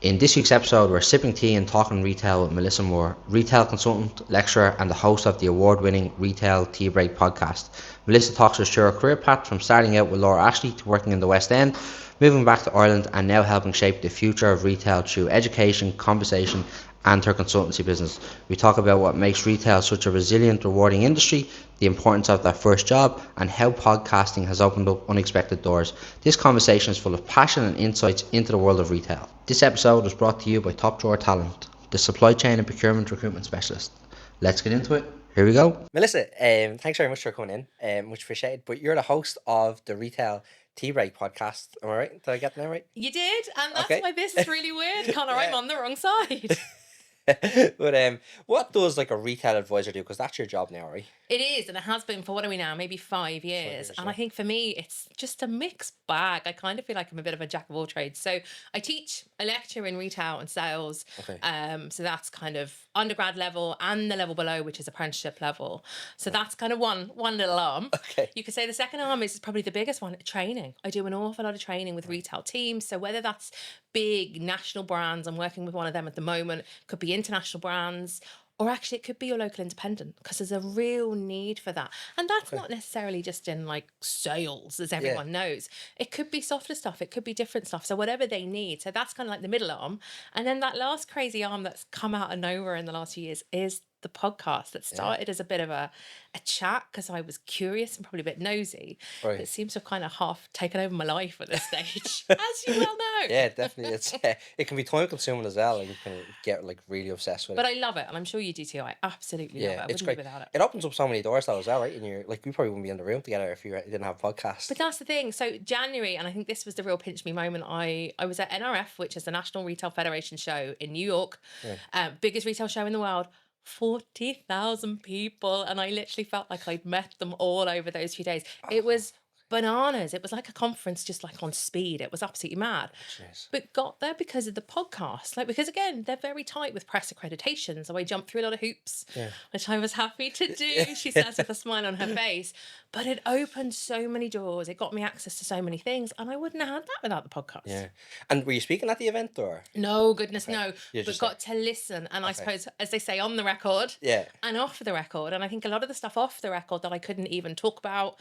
In this week's episode, we're sipping tea and talking retail with Melissa Moore, retail consultant, lecturer, and the host of the award-winning Retail Tea Break podcast. Melissa talks us through her career path from starting out with Laura Ashley to working in the West End, moving back to Ireland, and now helping shape the future of retail through education, conversation, and her consultancy business. We talk about what makes retail such a resilient, rewarding industry, the importance of that first job, and how podcasting has opened up unexpected doors. This conversation is full of passion and insights into the world of retail. This episode was brought to you by Top Drawer Talent, the supply chain and procurement recruitment specialist. Let's get into it. Here we go. Melissa, thanks very much for coming in. Much appreciated. But you're the host of the Retail Tea Break podcast. Am I right? Did I get that right? You did, and that's Okay. why this is really weird, Connor. I'm on the wrong side. But what does like a retail advisor do? Because that's your job now, right? It is, and it has been for, what are we now, maybe 5 years. And I think for me, it's just a mixed bag. I kind of feel like I'm a bit of a jack of all trades. So I lecture in retail and sales. Okay. So that's kind of undergrad level and the level below, which is apprenticeship level. So that's kind of one little arm. Okay. You could say the second arm is probably the biggest one, training. I do an awful lot of training with retail teams. So whether that's big national brands, I'm working with one of them at the moment, could be international brands, or actually it could be your local independent, because there's a real need for that. And that's not necessarily just in like sales, as everyone knows. It could be softer stuff, it could be different stuff. So whatever they need. So that's kind of like the middle arm. And then that last crazy arm that's come out of nowhere in the last few years is the podcast that started as a bit of a chat because I was curious and probably a bit nosy. Right. But it seems to have kind of half taken over my life at this stage, as you well know. Yeah, definitely. It can be time consuming as well, and you can get like really obsessed with it. But I love it, and I'm sure you do too. I absolutely love it. I It's wouldn't great. be without it. It opens up so many doors though as well, right? And you're like, we probably wouldn't be in the room together if you didn't have a podcast. But that's the thing. So January, and I think this was the real pinch me moment. I was at NRF, which is the National Retail Federation show in New York, biggest retail show in the world. 40,000 people, and I literally felt like I'd met them all over those few days. It was bananas. It was like a conference, just like on speed. It was absolutely mad. Jeez. But got there because of the podcast, like, because again, they're very tight with press accreditation, so I jumped through a lot of hoops, which I was happy to do. She says with a smile on her face. But it opened so many doors. It got me access to so many things, and I wouldn't have had that without the podcast. Yeah. And were you speaking at the event or? No, goodness, no. You're But just got to listen, and I suppose, as they say, on the record and off the record. And I think a lot of the stuff off the record that I couldn't even talk about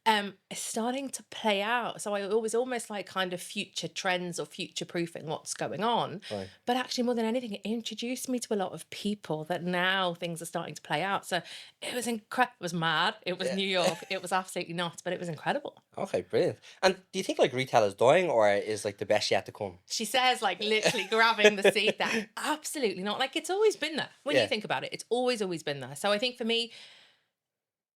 is starting to play out. So I was almost like kind of future trends or future proofing what's going on. Right. But actually, more than anything, it introduced me to a lot of people that now things are starting to play out. So it was incredible. It was mad. It was New York. It was absolutely nuts, but it was incredible. Okay, brilliant. And do you think like retail is dying, or is like the best yet to come? She says, like, literally grabbing the seat there. Absolutely not. Like, it's always been there. When you think about it, it's always been there. So I think for me,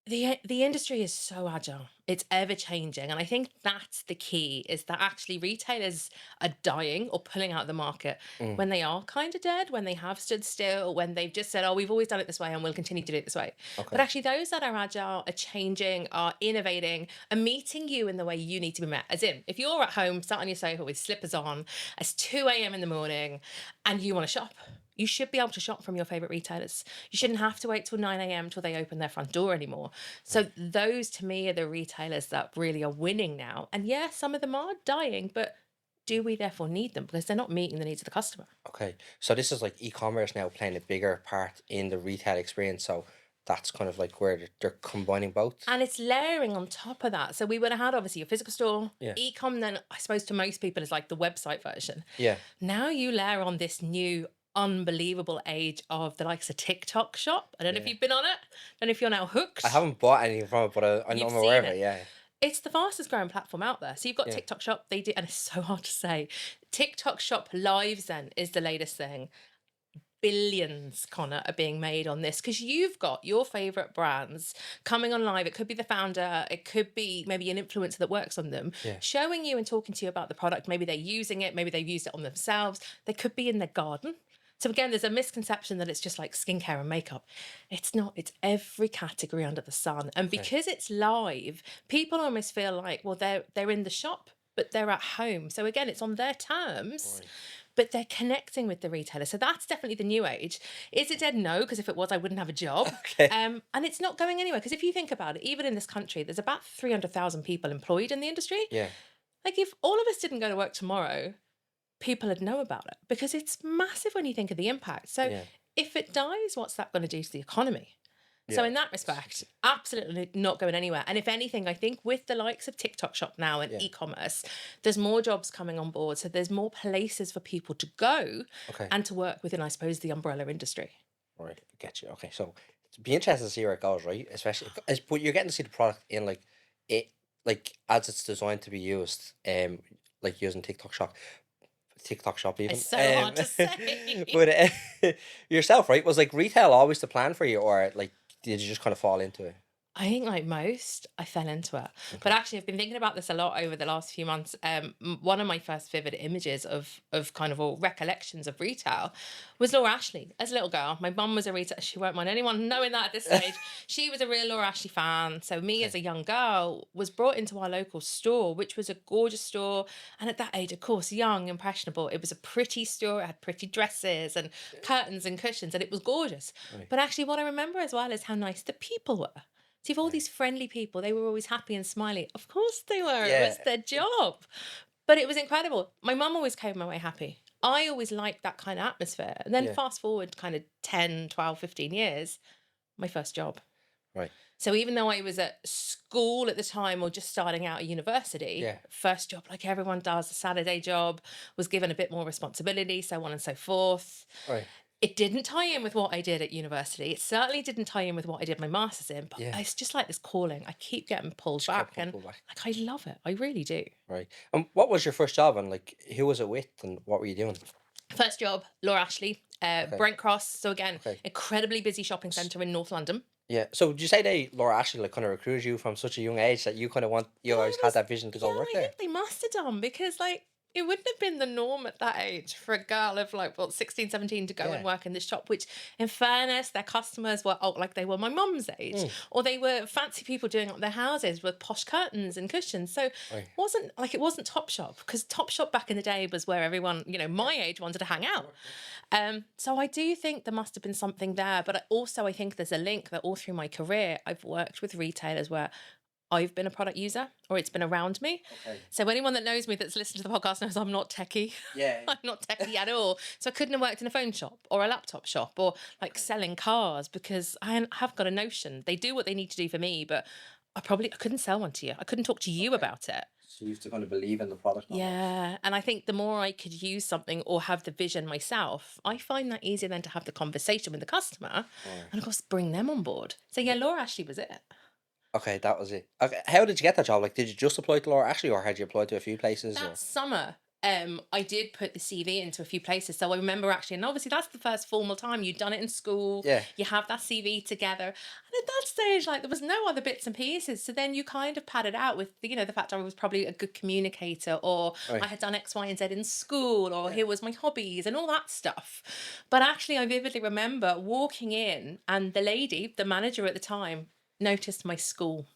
the industry is so agile. It's ever changing. And I think that's the key, is that actually retailers are dying or pulling out of the market when they are kind of dead, when they have stood still, when they've just said, oh, we've always done it this way and we'll continue to do it this way. Okay. But actually those that are agile, are changing, are innovating, are meeting you in the way you need to be met. As in, if you're at home, sat on your sofa with slippers on, it's 2 a.m. in the morning and you want to shop, you should be able to shop from your favourite retailers. You shouldn't have to wait till 9 a.m. till they open their front door anymore. So those, to me, are the retailers that really are winning now. And yeah, some of them are dying, but do we therefore need them? Because they're not meeting the needs of the customer. Okay. So this is like e-commerce now playing a bigger part in the retail experience. So that's kind of like where they're combining both. And it's layering on top of that. So we would have had obviously your physical store, e-com, then I suppose to most people is like the website version. Yeah. Now you layer on this new unbelievable age of the likes of TikTok shop. I don't know if you've been on it. I don't know if you're now hooked. I haven't bought anything from it, but I'm aware of it. Yeah. It's the fastest growing platform out there. So you've got TikTok shop. They do, and it's so hard to say. TikTok shop lives then is the latest thing. Billions, Connor, are being made on this because you've got your favourite brands coming on live. It could be the founder, it could be maybe an influencer that works on them, showing you and talking to you about the product. Maybe they're using it, maybe they've used it on themselves. They could be in their garden. So again, there's a misconception that it's just like skincare and makeup. It's not. It's every category under the sun. And because it's live, people almost feel like, well, they're in the shop, but they're at home. So again, it's on their terms. Right. But they're connecting with the retailer. So that's definitely the new age. Is it dead? No, because if it was, I wouldn't have a job. And it's not going anywhere. Because if you think about it, even in this country, there's about 300,000 people employed in the industry. Yeah. Like if all of us didn't go to work tomorrow, people would know about it, because it's massive when you think of the impact. So Yeah. if it dies, what's that going to do to the economy? So Yeah. in that respect, absolutely not going anywhere. And if anything, I think with the likes of TikTok Shop now and Yeah. e-commerce, there's more jobs coming on board. So there's more places for people to go Okay. and to work within, I suppose, the umbrella industry. Right. I get you. Okay. So it'd be interesting to see where it goes, right? Especially, but you're getting to see the product in like it, like as it's designed to be used, like using TikTok Shop even. It's so hard to say. But yourself, right? Was like retail always the plan for you, or like did you just kind of fall into it? I think, like most, I fell into it. But Okay. actually, I've been thinking about this a lot over the last few months. One of my first vivid images of kind of all recollections of retail was Laura Ashley as a little girl. My mum was a retail. She won't mind anyone knowing that at this stage. She was a real Laura Ashley fan. So me as a young girl was brought into our local store, which was a gorgeous store. And at that age, of course, young, impressionable, it was a pretty store. It had pretty dresses and curtains and cushions, and it was gorgeous. Right. But actually, what I remember as well is how nice the people were. See, if all these friendly people, they were always happy and smiley. Of course they were. It was Yeah. their job. But it was incredible. My mum always came away happy. I always liked that kind of atmosphere. And then Yeah. fast forward kind of 10, 12, 15 years, my first job. Right. So even though I was at school at the time or just starting out at university, Yeah. first job, like everyone does, a Saturday job, was given a bit more responsibility, so on and so forth. Right. It didn't tie in with what I did at university. It certainly didn't tie in with what I did my master's in, but Yeah. it's just like this calling. I keep getting pulled Just kept back, and pulled back. like I love it. I really do. Right. And what was your first job, and like who was it with, and what were you doing? First job, Laura Ashley, Brent Cross. So again, Okay. incredibly busy shopping centre in North London. Yeah. So did you say Laura Ashley like kind of recruited you from such a young age that you kind of you always had that vision to go work I there? think they must have done, because like it wouldn't have been the norm at that age for a girl of like 16, 17 to go Yeah. and work in this shop, which in fairness, their customers were like they were my mum's age, or they were fancy people doing up their houses with posh curtains and cushions. So Right. it wasn't Topshop, because Topshop back in the day was where everyone, my age wanted to hang out. So I do think there must have been something there, but I think there's a link that all through my career, I've worked with retailers where I've been a product user or it's been around me. Okay. So anyone that knows me that's listened to the podcast knows I'm not techie. Yeah. I'm not techie at all. So I couldn't have worked in a phone shop or a laptop shop or like selling cars, because I have got a notion. They do what they need to do for me, but I couldn't sell one to you. I couldn't talk to you about it. So you have to kind of believe in the product. Yeah. And I think the more I could use something or have the vision myself, I find that easier then to have the conversation with the customer and of course bring them on board. So yeah, Laura Ashley was it. Okay, that was it. Okay, how did you get that job? Like, did you just apply to Laura Ashley, or had you applied to a few places? Or? That summer, I did put the CV into a few places. So I remember actually, and obviously that's the first formal time you'd done it in school. Yeah. You have that CV together. And at that stage, like there was no other bits and pieces. So then you kind of pad it out with, the fact I was probably a good communicator, or Right. I had done X, Y, and Z in school, or here was my hobbies and all that stuff. But actually, I vividly remember walking in, and the lady, the manager at the time, noticed my school.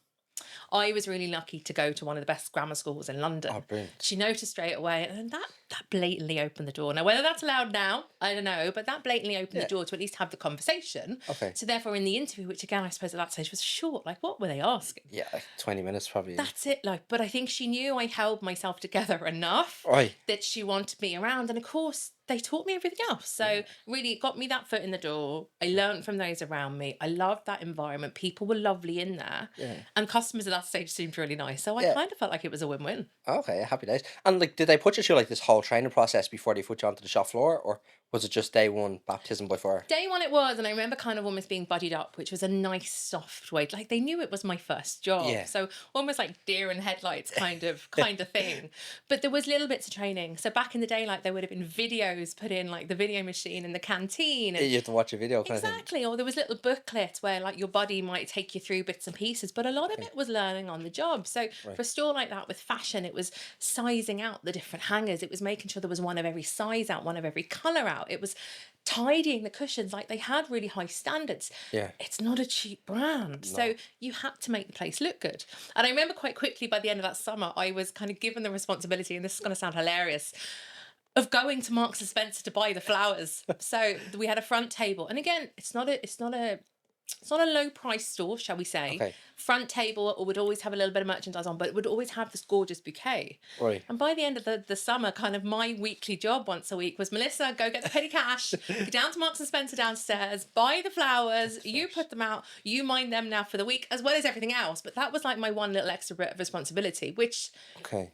I was really lucky to go to one of the best grammar schools in London. Oh, brilliant. She noticed straight away, and that blatantly opened the door. Now, whether that's allowed now, I don't know, but that blatantly opened the door to at least have the conversation. Okay. So therefore, in the interview, which again, I suppose at that stage was short, like what were they asking? Yeah, like 20 minutes probably. That's it, but I think she knew I held myself together enough Right. that she wanted me around. And of course, they taught me everything else. So really, it got me that foot in the door. I learned from those around me. I loved that environment. People were lovely in there. Yeah. And customers at that stage seemed really nice. So I Yeah. kind of felt like it was a win-win. Okay, happy days. And like, did they put you through like this whole training process before they put you onto the shop floor, or was it just day one baptism by fire? Day one it was, and I remember kind of almost being buddied up, which was a nice soft way. Like they knew it was my first job. Yeah. So almost like deer in headlights kind of thing. But there was little bits of training. So back in the day, like there would have been videos put in like the video machine in the canteen. And You have to watch a video kind of exactly. Or there was little booklets where like your buddy might take you through bits and pieces, but a lot of it was learning on the job. So for a store like that with fashion, it was sizing out the different hangers. It was making sure there was one of every size out, one of every colour out. It was tidying the cushions. Like they had really high standards. Yeah. It's not a cheap brand. So you had to make the place look good. And I remember quite quickly by the end of that summer, I was kind of given the responsibility, and this is going to sound hilarious, of going to Marks and Spencer to buy the flowers. So we had a front table. And again, it's not a It's not a low price store, shall we say. Okay. Front table would always have a little bit of merchandise on, but it would always have this gorgeous bouquet. Right. And by the end of the summer, kind of my weekly job once a week was, Melissa, go get the petty cash, go down to Marks and Spencer downstairs, buy the flowers, you put them out, you mind them now for the week, as well as everything else. But that was like my one little extra bit of responsibility, which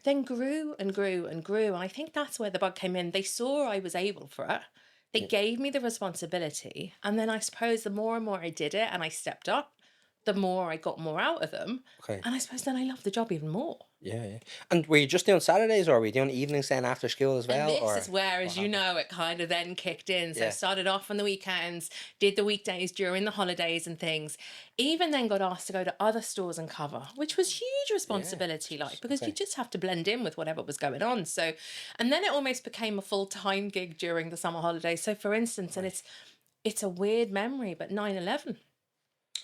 then grew and grew and grew. And I think that's where the bug came in. They saw I was able for it. They gave me the responsibility. And then I suppose the more and more I did it and I stepped up, the more I got more out of them. Okay. And I suppose then I loved the job even more. Yeah, yeah. And were you just doing Saturdays, or were you doing evenings then after school as well? And this is where, as you know, it kind of then kicked in. So I started off on the weekends, did the weekdays during the holidays and things. Even then got asked to go to other stores and cover, which was huge responsibility, because you just have to blend in with whatever was going on. So, and then it almost became a full-time gig during the summer holidays. So for instance, and it's a weird memory, but 9/11.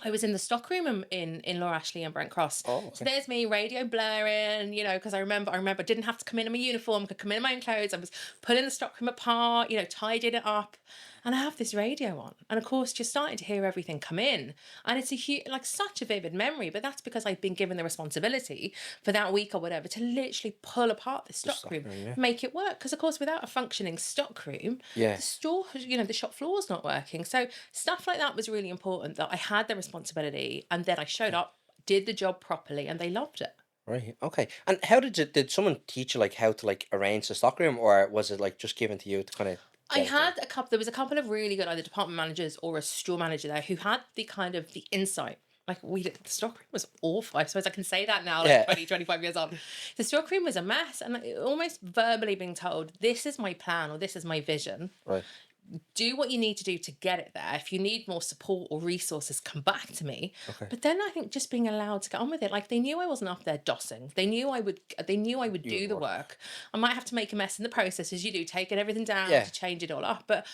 I was in the stockroom in Laura Ashley and Brent Cross. Oh, okay. So there's me, radio blaring, because I remember didn't have to come in my uniform, could come in my own clothes. I was pulling the stockroom apart, tidying it up. And I have this radio on. And of course, you're starting to hear everything come in. And it's such a vivid memory, but that's because I've been given the responsibility for that week or whatever to literally pull apart the stockroom, make it work. Because of course, without a functioning stockroom, the store, the shop floor's not working. So stuff like that was really important, that I had the responsibility and then I showed up, did the job properly, and they loved it. Right. Okay. And how did someone teach you how to arrange the stockroom, or was it just given to you to kind of? There was a couple of really good either department managers or a store manager there who had the insight. The stockroom was awful. I suppose I can say that now, 20, 25 years on. The stockroom was a mess, and almost verbally being told, this is my plan or this is my vision. Right. Do what you need to do to get it there. If you need more support or resources, come back to me. Okay. But then I think just being allowed to get on with it. They knew I wasn't up there dossing. They knew I would do the work. I might have to make a mess in the process, as you do, taking everything down to change it all up. But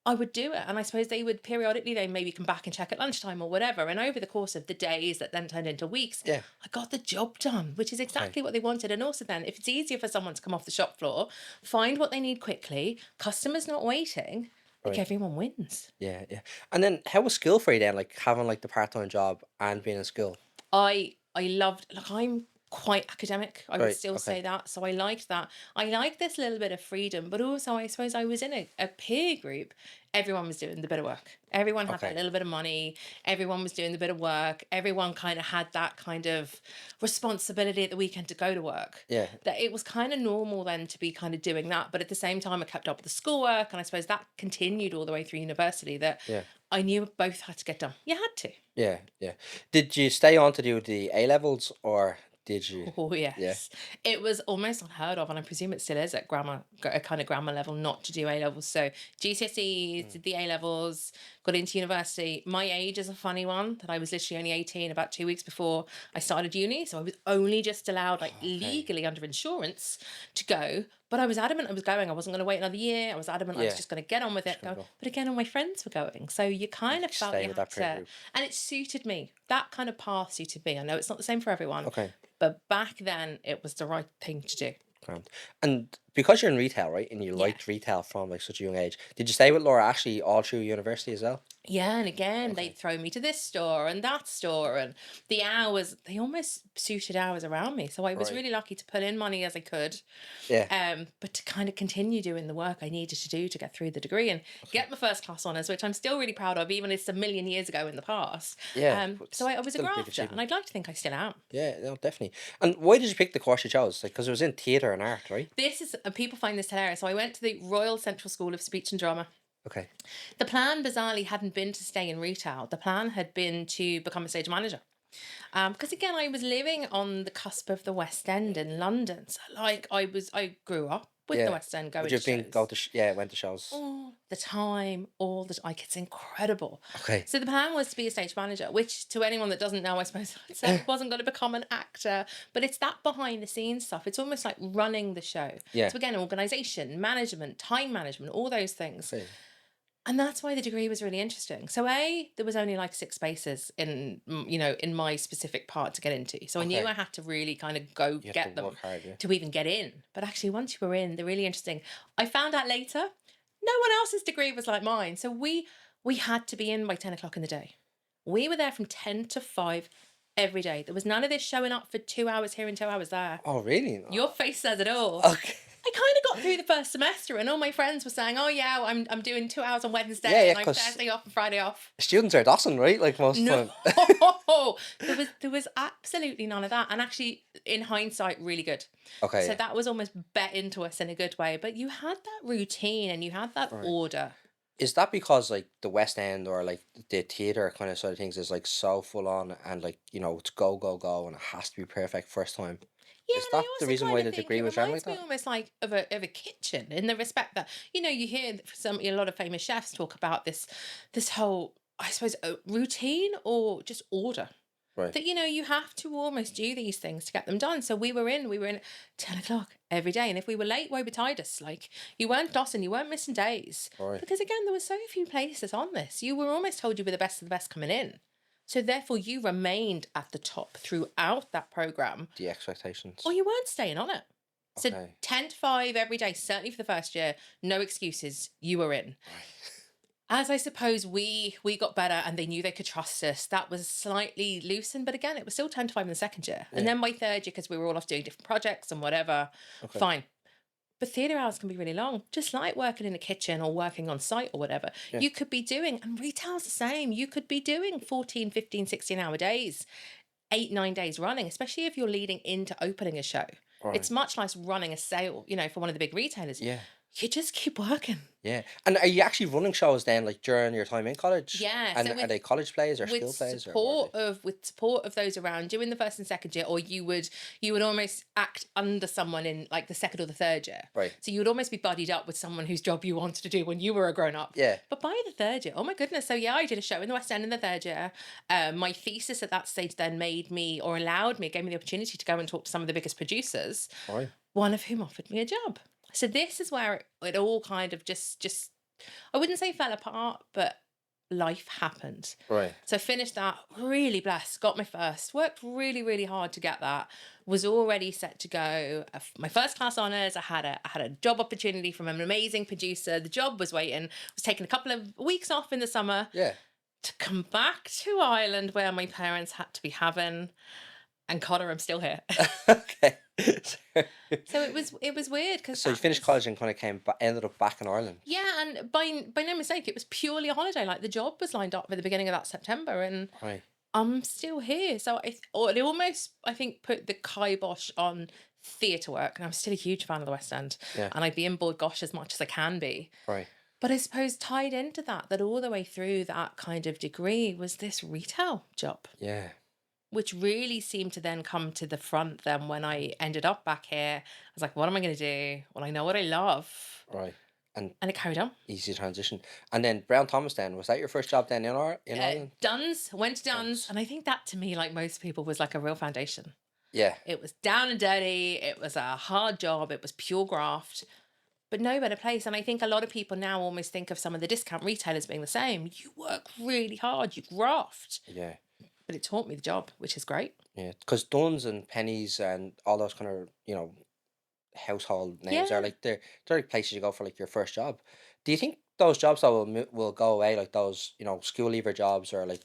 I would do it. And I suppose they would periodically, they maybe come back and check at lunchtime or whatever. And over the course of the days that then turned into weeks, I got the job done, which is exactly what they wanted. And also then, if it's easier for someone to come off the shop floor, find what they need quickly, customers not waiting, everyone wins. Yeah, yeah. And then how was school for you then? Having the part-time job and being in school? I loved, I'm quite academic, I would still say that. So I liked that. I liked this little bit of freedom, but also I suppose I was in a peer group. Everyone was doing the bit of work. Everyone had that little bit of money. Everyone was doing the bit of work. Everyone kind of had that kind of responsibility at the weekend to go to work. Yeah. That it was kind of normal then to be kind of doing that. But at the same time, I kept up with the schoolwork. And I suppose that continued all the way through university, that I knew both had to get done. You had to. Yeah, yeah. Did you stay on to do the A-levels, or did you? Oh, yes. Yeah. It was almost unheard of, and I presume it still is at a kind of grammar level, not to do A-levels. So GCSEs, did the A-levels, got into university. My age is a funny one, that I was literally only 18 about 2 weeks before I started uni. So I was only just allowed legally under insurance to go. But I was adamant I was going. I wasn't going to wait another year. I was adamant I was just going to get on with it. Go. But again, all my friends were going. So you kind of felt you had to. And it suited me. That kind of path suited me. I know it's not the same for everyone. Okay. But back then, it was the right thing to do. And because you're in retail, right, and you liked retail from such a young age, did you stay with Laura Ashley all through university as well? Yeah, and again, they'd throw me to this store and that store, and the hours, they almost suited hours around me. So I was really lucky to put in money as I could. Yeah. But to kind of continue doing the work I needed to do to get through the degree and get my first class honours, which I'm still really proud of, even if it's a million years ago in the past. Yeah. So I was a grafter, and I'd like to think I still am. Yeah, no, definitely. And why did you pick the course you chose? Because it was in theatre and art, right? People find this hilarious. So I went to the Royal Central School of Speech and Drama. Okay. The plan, bizarrely, hadn't been to stay in retail. The plan had been to become a stage manager. Because again, I was living on the cusp of the West End in London. So I grew up with the West End going to shows. Went to shows. All the time, it's incredible. Okay. So the plan was to be a stage manager, which to anyone that doesn't know, I suppose I wasn't going to become an actor, but it's that behind the scenes stuff. It's almost like running the show. Yeah. So again, organisation, management, time management, all those things. Okay. And that's why the degree was really interesting. So there was only 6 spaces in my specific part to get into. So I knew I had to really kind of go get them to even get in. But actually, once you were in, they're really interesting. I found out later, no one else's degree was like mine. So we had to be in by 10 o'clock in the day. We were there from 10 to 5 every day. There was none of this showing up for 2 hours here and 2 hours there. Oh, really? Your face says it all. Okay. I kind of got through the first semester, and all my friends were saying, "Oh yeah, I'm doing 2 hours on Wednesday, Yeah, and I'm 'cause Thursday off and Friday off." students are dossing, right? Like most of the No, time. there was absolutely none of that, and actually, in hindsight, really good. Okay. So that was almost bet into us in a good way. But you had that routine and you had that Right. order. Is that because like the West End or like the theater kind of side of things is like so full on and like it's go go go and it has to be perfect first time? Yeah, Is and that I the also reason kind why of the think degree it was ran like reminds me that? almost like of a kitchen, in the respect that you hear a lot of famous chefs talk about this whole, I suppose, routine or just order. Right. That you have to almost do these things to get them done. So we were in 10 o'clock every day, and if we were late, woe betide us. Like, you weren't dossing, you weren't missing days, Right. because again, there were so few places on this. You were almost told you were the best of the best coming in. So therefore, you remained at the top throughout that program, The expectations. or you weren't staying on it. So Okay. 10 to 5 every day, certainly for the first year, no excuses, you were in. As I suppose we got better and they knew they could trust us, that was slightly loosened, but again, it was still 10 to 5 in the second year. And Yeah. then by third year, because we were all off doing different projects and whatever, Okay. fine. But theatre hours can be really long, just like working in a kitchen or working on site or whatever. Yeah. You could be doing, and retail's the same, you could be doing 14, 15, 16-hour days, 8, 9 days running, especially if you're leading into opening a show. Right. It's much like running a sale, for one of the big retailers. Yeah. You just keep working. Yeah. And are you actually running shows then, like during your time in college? Yeah, And so are they college plays or school with plays or what are support of those around you in the first and second year, or you would almost act under someone in like the second or the third year. Right. So you would almost be buddied up with someone whose job you wanted to do when you were a grown up. Yeah. But by the third year, oh my goodness. So yeah, I did a show in the West End in the third year. My thesis at that stage then gave me the opportunity to go and talk to some of the biggest producers, Right. one of whom offered me a job. So this is where it all kind of just I wouldn't say fell apart, but life happened. Right. So I finished that, really blessed, got my first, worked really, really hard to get that, was already set to go. My first class honours, I had a job opportunity from an amazing producer. The job was waiting. I was taking a couple of weeks off in the summer Yeah. to come back to Ireland, where my parents had to be having. And Connor, I'm still here. Okay. So it was weird, because So you finished college and kind of ended up back in Ireland. Yeah, and by no mistake, it was purely a holiday. Like, the job was lined up for the beginning of that September, and Right. I'm still here. So it almost, I think, put the kibosh on theatre work, and I'm still a huge fan of the West End, Yeah. and I'd be in board gosh as much as I can be. Right. But I suppose tied into that all the way through that kind of degree was this retail job, Yeah. which really seemed to then come to the front then when I ended up back here. I was like, what am I going to do? Well, I know what I love. Right. And And it carried on. easy transition. And then Brown Thomas then, was that your first job then in Ireland? Duns, went to Duns. Duns. And I think that, to me, like most people, was like a real foundation. Yeah. It was down and dirty. It was a hard job. It was pure graft, but no better place. And I think a lot of people now almost think of some of the discount retailers being the same. You work really hard, you graft. Yeah. But it taught me the job, which is great. Yeah. Because Duns and Pennies and all those kind of, household names Yeah. are like they're like places you go for like your first job. Do you think those jobs though will go away, like those school leaver jobs or like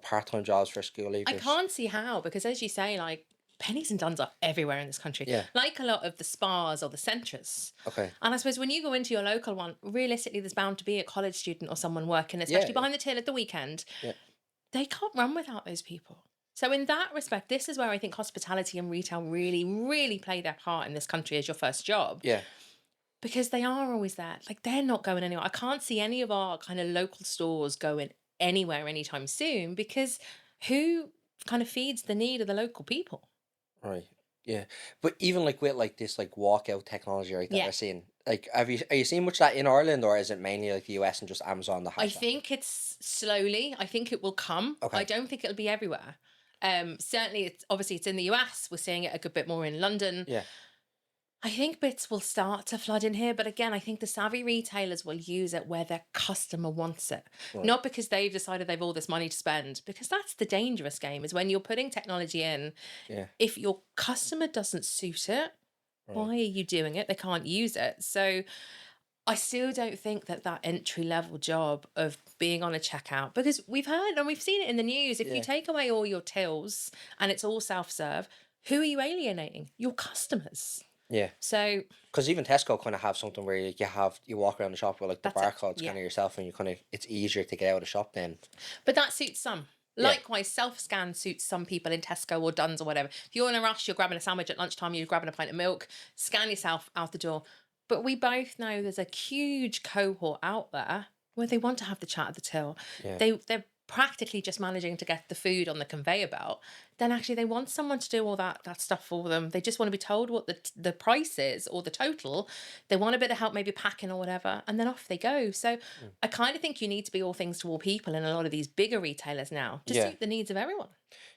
part-time jobs for school leavers? I can't see how, because as you say, like, pennies and duns are everywhere in this country. Yeah. Like a lot of the spas or the centres. Okay. And I suppose when you go into your local one, realistically, there's bound to be a college student or someone working, especially Yeah. behind the till at the weekend. Yeah. They can't run without those people. So in that respect, this is where I think hospitality and retail really, really play their part in this country as your first job. Yeah. Because they are always there. Like, they're not going anywhere. I can't see any of our kind of local stores going anywhere anytime soon, because who kind of feeds the need of the local people? Right. Yeah. But even like with like this like walkout technology, right, that Yeah. we're seeing, like are you seeing much of that in Ireland, or is it mainly like the US and just Amazon that I has that? think it's slowly. I think it will come. Okay. I don't think it'll be everywhere. Certainly, it's in the US. We're seeing it a good bit more in London. Yeah. I think bits will start to flood in here, but again, I think the savvy retailers will use it where their customer wants it. Right. Not because they've decided they've all this money to spend, because that's the dangerous game, is when you're putting technology in, Yeah. if your customer doesn't suit it, Right. why are you doing it? They can't use it. So I still don't think that that entry level job of being on a checkout, because we've heard and we've seen it in the news, if you Yeah. take away all your tills and it's all self-serve, who are you alienating? Your customers. Yeah. So Because even Tesco kind of have something where you walk around the shop with like the that's it. barcode Yeah. scanner yourself, and you kind of it's easier to get out of the shop then. But that suits some. Yeah. Likewise, self-scan suits some people in Tesco or Dunnes or whatever. If you're in a rush, you're grabbing a sandwich at lunchtime, you're grabbing a pint of milk, scan yourself out the door. But we both know there's a huge cohort out there where they want to have the chat at the till. Yeah. They're practically just managing to get the food on the conveyor belt. Then actually they want someone to do all that stuff for them. They just want to be told what the price is or the total. They want a bit of help, maybe packing or whatever, and then off they go. So I kind of think you need to be all things to all people in a lot of these bigger retailers now to Yeah. suit the needs of everyone.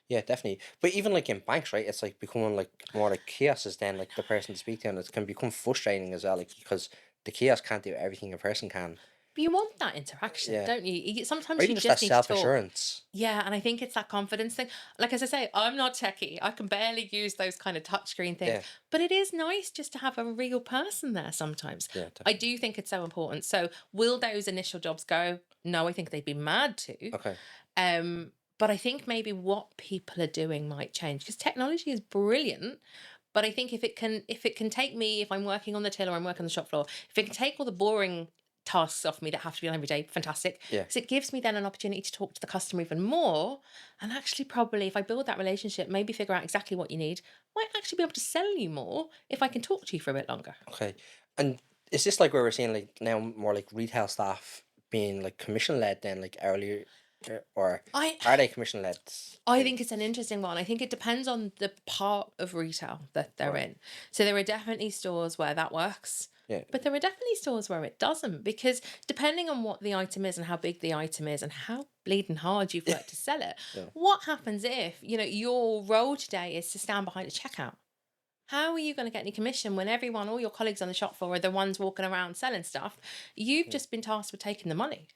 Yeah, definitely. But even like in banks, right? It's like becoming like more like kiosks than like the person to speak to, and it can become frustrating as well, like because the kiosk can't do everything a person can. But you want that interaction, Yeah. don't you? Or Sometimes even you just that just need to talk. self-assurance. Yeah, and I think it's that confidence thing. Like, as I say, I'm not techie. I can barely use those kind of touchscreen things. Yeah. But it is nice just to have a real person there sometimes. Yeah, I definitely. do think it's so important. So will those initial jobs go? No, I think they'd be mad to. Okay. But I think maybe what people are doing might change, because technology is brilliant. But I think if it can take me, if I'm working on the till or I'm working on the shop floor, if it can take all the boring tasks off me that have to be done every day, fantastic. Yeah. Because it gives me then an opportunity to talk to the customer even more, and actually probably if I build that relationship, maybe figure out exactly what you need, might actually be able to sell you more if I can talk to you for a bit longer. Okay. And is this like where we're seeing like now more like retail staff being like commission led then like hourly, or I are they commission led? I think it's an interesting one. I think it depends on the part of retail that they're Right. in. So there are definitely stores where that works. Yeah. But there are definitely stores where it doesn't, because depending on what the item is and how big the item is and how bleeding hard you've worked to sell it, Yeah. what happens if, your role today is to stand behind a checkout? How are you going to get any commission when everyone, all your colleagues on the shop floor are the ones walking around selling stuff? You've just been tasked with taking the money.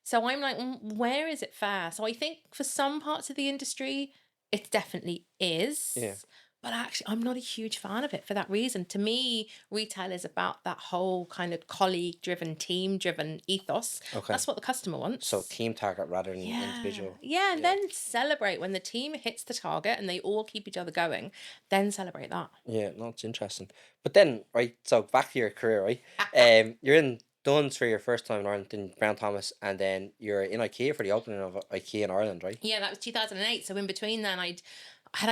So I'm like, where is it fair? So I think for some parts of the industry, it definitely is. Yeah. But actually, I'm not a huge fan of it for that reason. To me, retail is about that whole kind of colleague-driven, team-driven ethos. Okay. That's what the customer wants. So team target rather than Yeah. individual. Yeah, and Yeah. then celebrate when the team hits the target and they all keep each other going. Then celebrate that. Yeah, no, it's interesting. But then, right, so back to your career, right? You're in Duns for your first time in Ireland, in Brown Thomas, and then you're in IKEA for the opening of IKEA in Ireland, right? Yeah, that was 2008. So in between then, I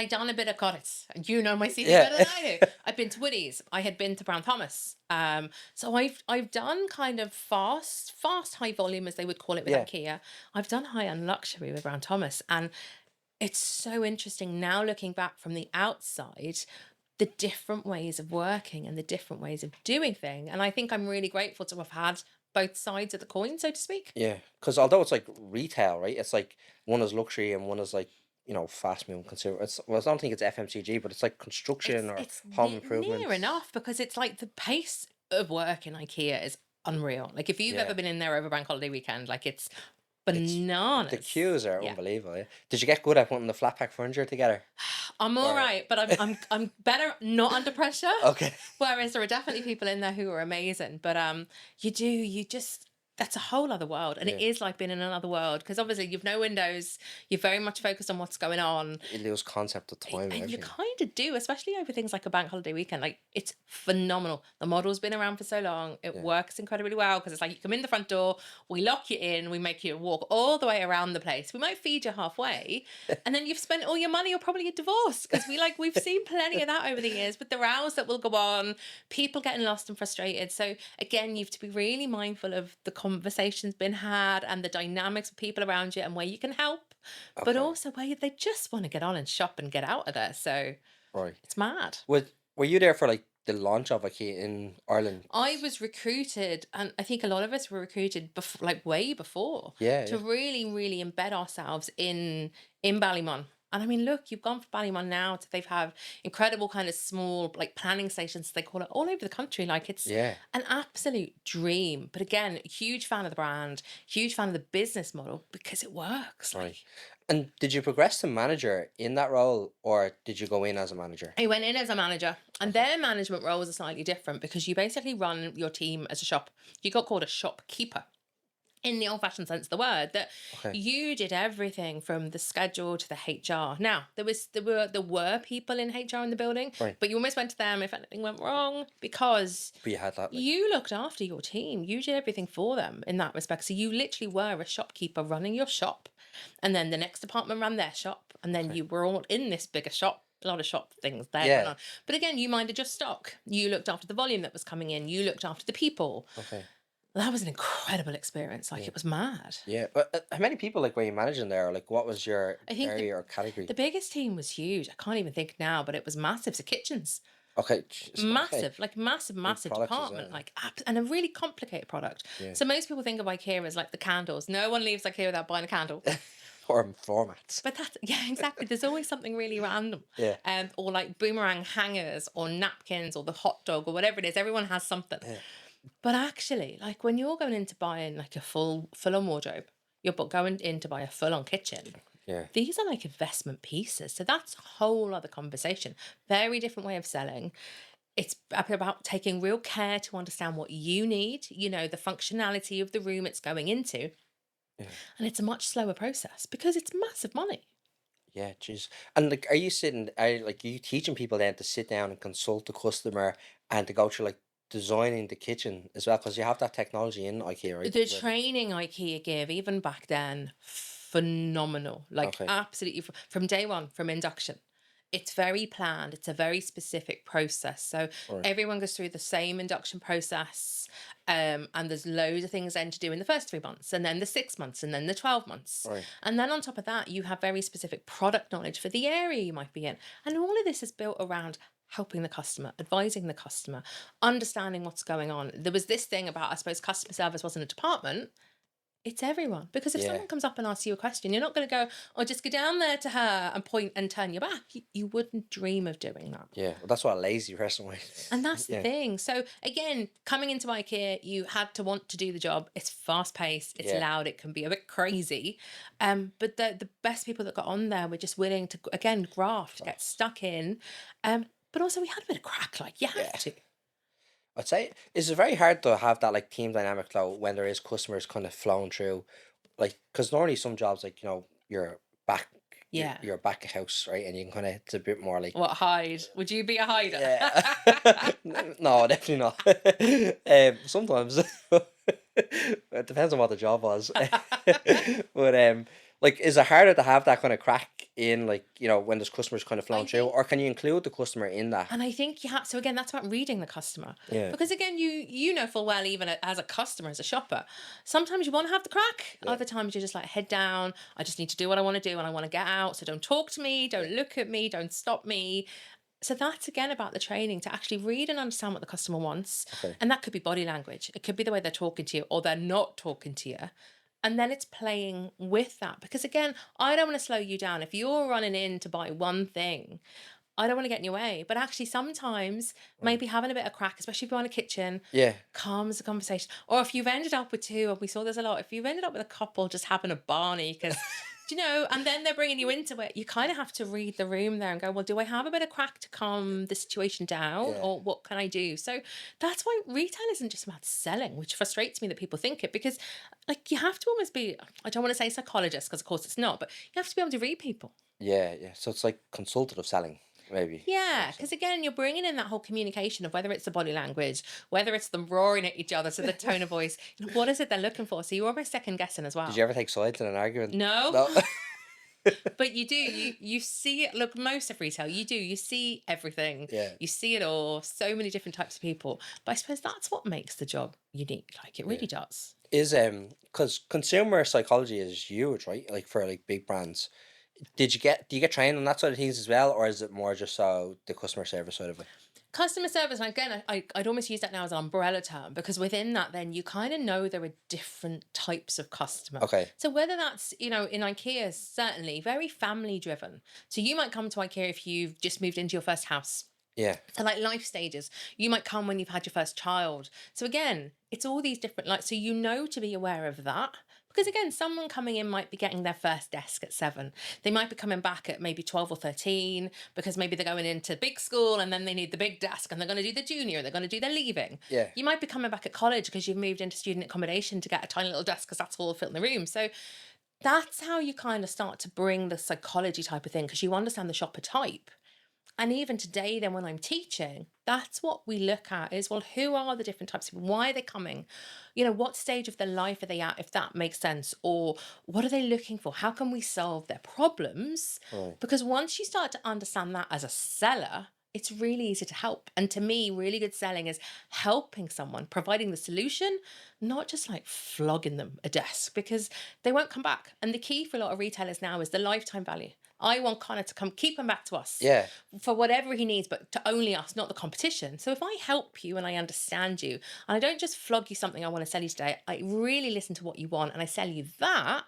done a bit of Codditz, and you know my CV Yeah. better than I do. I'd been to Woodies. I had been to Brown Thomas. So I've done kind of fast high volume, as they would call it with Yeah. IKEA. I've done high end luxury with Brown Thomas, and it's so interesting now looking back from the outside, the different ways of working and the different ways of doing things. And I think I'm really grateful to have had both sides of the coin, so to speak. Yeah, because although it's like retail, right? It's like one is luxury and one is like, fast moving consumer. I don't think it's FMCG, but it's like construction or home improvement. Near enough, because it's like the pace of work in IKEA is unreal. Like if you've Yeah. ever been in there over bank holiday weekend, like it's bananas. The queues are Yeah. unbelievable. Yeah. Did you get good at putting the flat pack furniture together? I'm all Or- right, but I'm better not under pressure. Okay. Whereas there are definitely people in there who are amazing, but that's a whole other world, and it Yeah. is like being in another world, because obviously you've no windows, you're very much focused on what's going on, You lose concept of time and and you everything. kind of do, especially over things like a bank holiday weekend. Like it's phenomenal. The model's been around for so long; it Yeah. works incredibly well, because it's like you come in the front door, we lock you in, we make you walk all the way around the place. We might feed you halfway, and then you've spent all your money, or probably get divorced, because we've seen plenty of that over the years. But the rows that will go on, people getting lost and frustrated. So again, you have to be really mindful of the conversations being had and the dynamics of people around you and where you can help, but Okay. also where they just want to get on and shop and get out of there. So Right. it's mad. Were you there for like the launch of IKEA in Ireland? I was recruited, and I think a lot of us were recruited like way before, Yeah. to really, really embed ourselves in Ballymon. And I mean, look, you've gone for Ballymon now to they've have incredible kind of small like planning stations, they call it, all over the country. Like it's Yeah. an absolute dream. But again, huge fan of the brand, huge fan of the business model, because it works. Right. Like, And did you progress to manager in that role, or did you go in as a manager? I went in as a manager, and Okay. their management roles are slightly different because you basically run your team as a shop. You got called a shopkeeper in the old-fashioned sense of the word, that Okay. you did everything from the schedule to the HR. Now, there were people in HR in the building, Right. but you almost went to them if anything went wrong, because But you had that, like, you looked after your team. You did everything for them in that respect. So you literally were a shopkeeper running your shop, and then the next department ran their shop, and then okay. you were all in this bigger shop. A lot of shop things there going Yeah. on. But again, you minded your stock. You looked after the volume that was coming in. You looked after the people. Okay. That was an incredible experience. Like, Yeah. it was mad. Yeah. But how many people like were you managing there? Like, what was your I think area or category? the biggest team was huge. I can't even think now, but it was massive. So kitchens, Okay. Jeez, okay. massive, like massive, Big massive products as department, well. like and a really complicated product. Yeah. So most people think of IKEA as like the candles. No one leaves IKEA without buying a candle. Or formats. But that's, yeah, exactly. There's always something really random. Yeah. Or like boomerang hangers or napkins or the hot dog or whatever it is. Everyone has something. Yeah. But actually, like when you're going into buying like a full-on wardrobe, you're going in to buy a full-on kitchen. Yeah. These are like investment pieces. So that's a whole other conversation. Very different way of selling. It's about taking real care to understand what you need, the functionality of the room it's going into. Yeah. And it's a much slower process because it's massive money. Yeah, jeez. And like, are you teaching people then to sit down and consult the customer and to go through like designing the kitchen as well? Because you have that technology in IKEA, right? The training IKEA give, even back then, phenomenal. Like, Okay. absolutely, from day one, from induction. It's very planned. It's a very specific process. So Right. everyone goes through the same induction process. And there's loads of things then to do in the first 3 months, and then the 6 months, and then the 12 months. Right. And then on top of that, you have very specific product knowledge for the area you might be in. And all of this is built around helping the customer, advising the customer, understanding what's going on. There was this thing about, I suppose, customer service wasn't a department. It's everyone. Because if Yeah. someone comes up and asks you a question, you're not going to go, oh, just go down there to her and point and turn your back. You wouldn't dream of doing that. Yeah. Well, that's what a lazy person would. And that's the Yeah. thing. So again, coming into IKEA, you had to want to do the job. It's fast paced, it's Yeah. loud, it can be a bit crazy. But the best people that got on there were just willing to, again, graft, get stuck in. But also we had a bit of crack, like you have Yeah. to. I'd say it's very hard to have that like team dynamic though when there is customers kind of flowing through, like because normally some jobs like you're back, Yeah. you're back of house, right, and you can kind of it's a bit more like What, hide? Would you be a hider? yeah. No, definitely not. Sometimes it depends on what the job was, but like is it harder to have that kind of crack in like when there's customers kind of flowing through, think- or can you include the customer in that? And I think you have, so again, that's about reading the customer. Yeah. Because again, you know full well, even as a customer, as a shopper, sometimes you want to have the crack. Yeah. Other times you're just like, head down. I just need to do what I want to do and I want to get out. So don't talk to me, don't look at me, don't stop me. So that's again about the training to actually read and understand what the customer wants. Okay. And that could be body language. It could be the way they're talking to you or they're not talking to you. And then it's playing with that. Because again, I don't want to slow you down. If you're running in to buy one thing, I don't want to get in your way. But actually, sometimes maybe having a bit of crack, especially if you're in a kitchen, Yeah. calms the conversation. Or if you've ended up with two, and we saw this a lot, if you've ended up with a couple just having a Barney, because, and then they're bringing you into it, you kind of have to read the room there and go, well, do I have a bit of crack to calm the situation down? Yeah. Or what can I do? So that's why retail isn't just about selling, which frustrates me that people think it, because like you have to almost be, I don't want to say psychologist, because of course it's not, but you have to be able to read people. Yeah. So it's like consultative selling, maybe. Yeah, because again, you're bringing in that whole communication of whether it's the body language, whether it's them roaring at each other, so the tone of voice, what is it they're looking for? So you're almost second guessing as well. Did you ever take sides in an argument? No. But you do, you see it. Look, most of retail, you see everything. Yeah. You see it all, so many different types of people. But I suppose that's what makes the job unique. Like, it really does. Is because consumer psychology is huge, right? Like for like big brands. Do you get trained on that side of things as well, or is it more just the customer service side of it? Customer service, and again, I'd almost use that now as an umbrella term, because within that then you kind of know there are different types of customer. Okay. So whether that's, in IKEA, certainly very family driven. So you might come to IKEA if you've just moved into your first house. Yeah. So like life stages, you might come when you've had your first child. So again, it's all these different like so you know to be aware of that. Because again, someone coming in might be getting their first desk at 7. They might be coming back at maybe 12 or 13 because maybe they're going into big school and then they need the big desk and they're going to do the junior, they're going to do their leaving. Yeah. You might be coming back at college because you've moved into student accommodation to get a tiny little desk because that's all fit in the room. So that's how you kind of start to bring the psychology type of thing because you understand the shopper type. And even today, then when I'm teaching, that's what we look at is, well, who are the different types of people? Why are they coming? You know, what stage of their life are they at, if that makes sense? Or what are they looking for? How can we solve their problems? Right. Because once you start to understand that as a seller, it's really easy to help. And to me, really good selling is helping someone, providing the solution, not just like flogging them a desk because they won't come back. And the key for a lot of retailers now is the lifetime value. I want Connor to come keep him back to us Yeah. for whatever he needs, but to only us, not the competition. So if I help you and I understand you, and I don't just flog you something I want to sell you today, I really listen to what you want and I sell you that,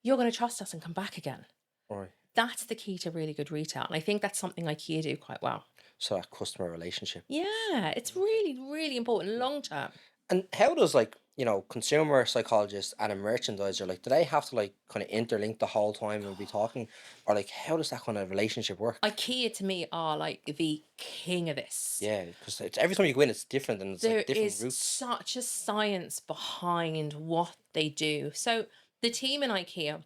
you're going to trust us and come back again. Right. That's the key to really good retail. And I think that's something IKEA do quite well. So that customer relationship. Yeah, it's really, really important long term. And how does like, you know, consumer psychologist and a merchandiser, like, do they have to like kind of interlink the whole time and be talking? Or like how does that kind of relationship work? IKEA to me are like the king of this. Yeah, because it's every time you go in it's different and it's There like different is routes. such a science behind what they do. So the team in IKEA,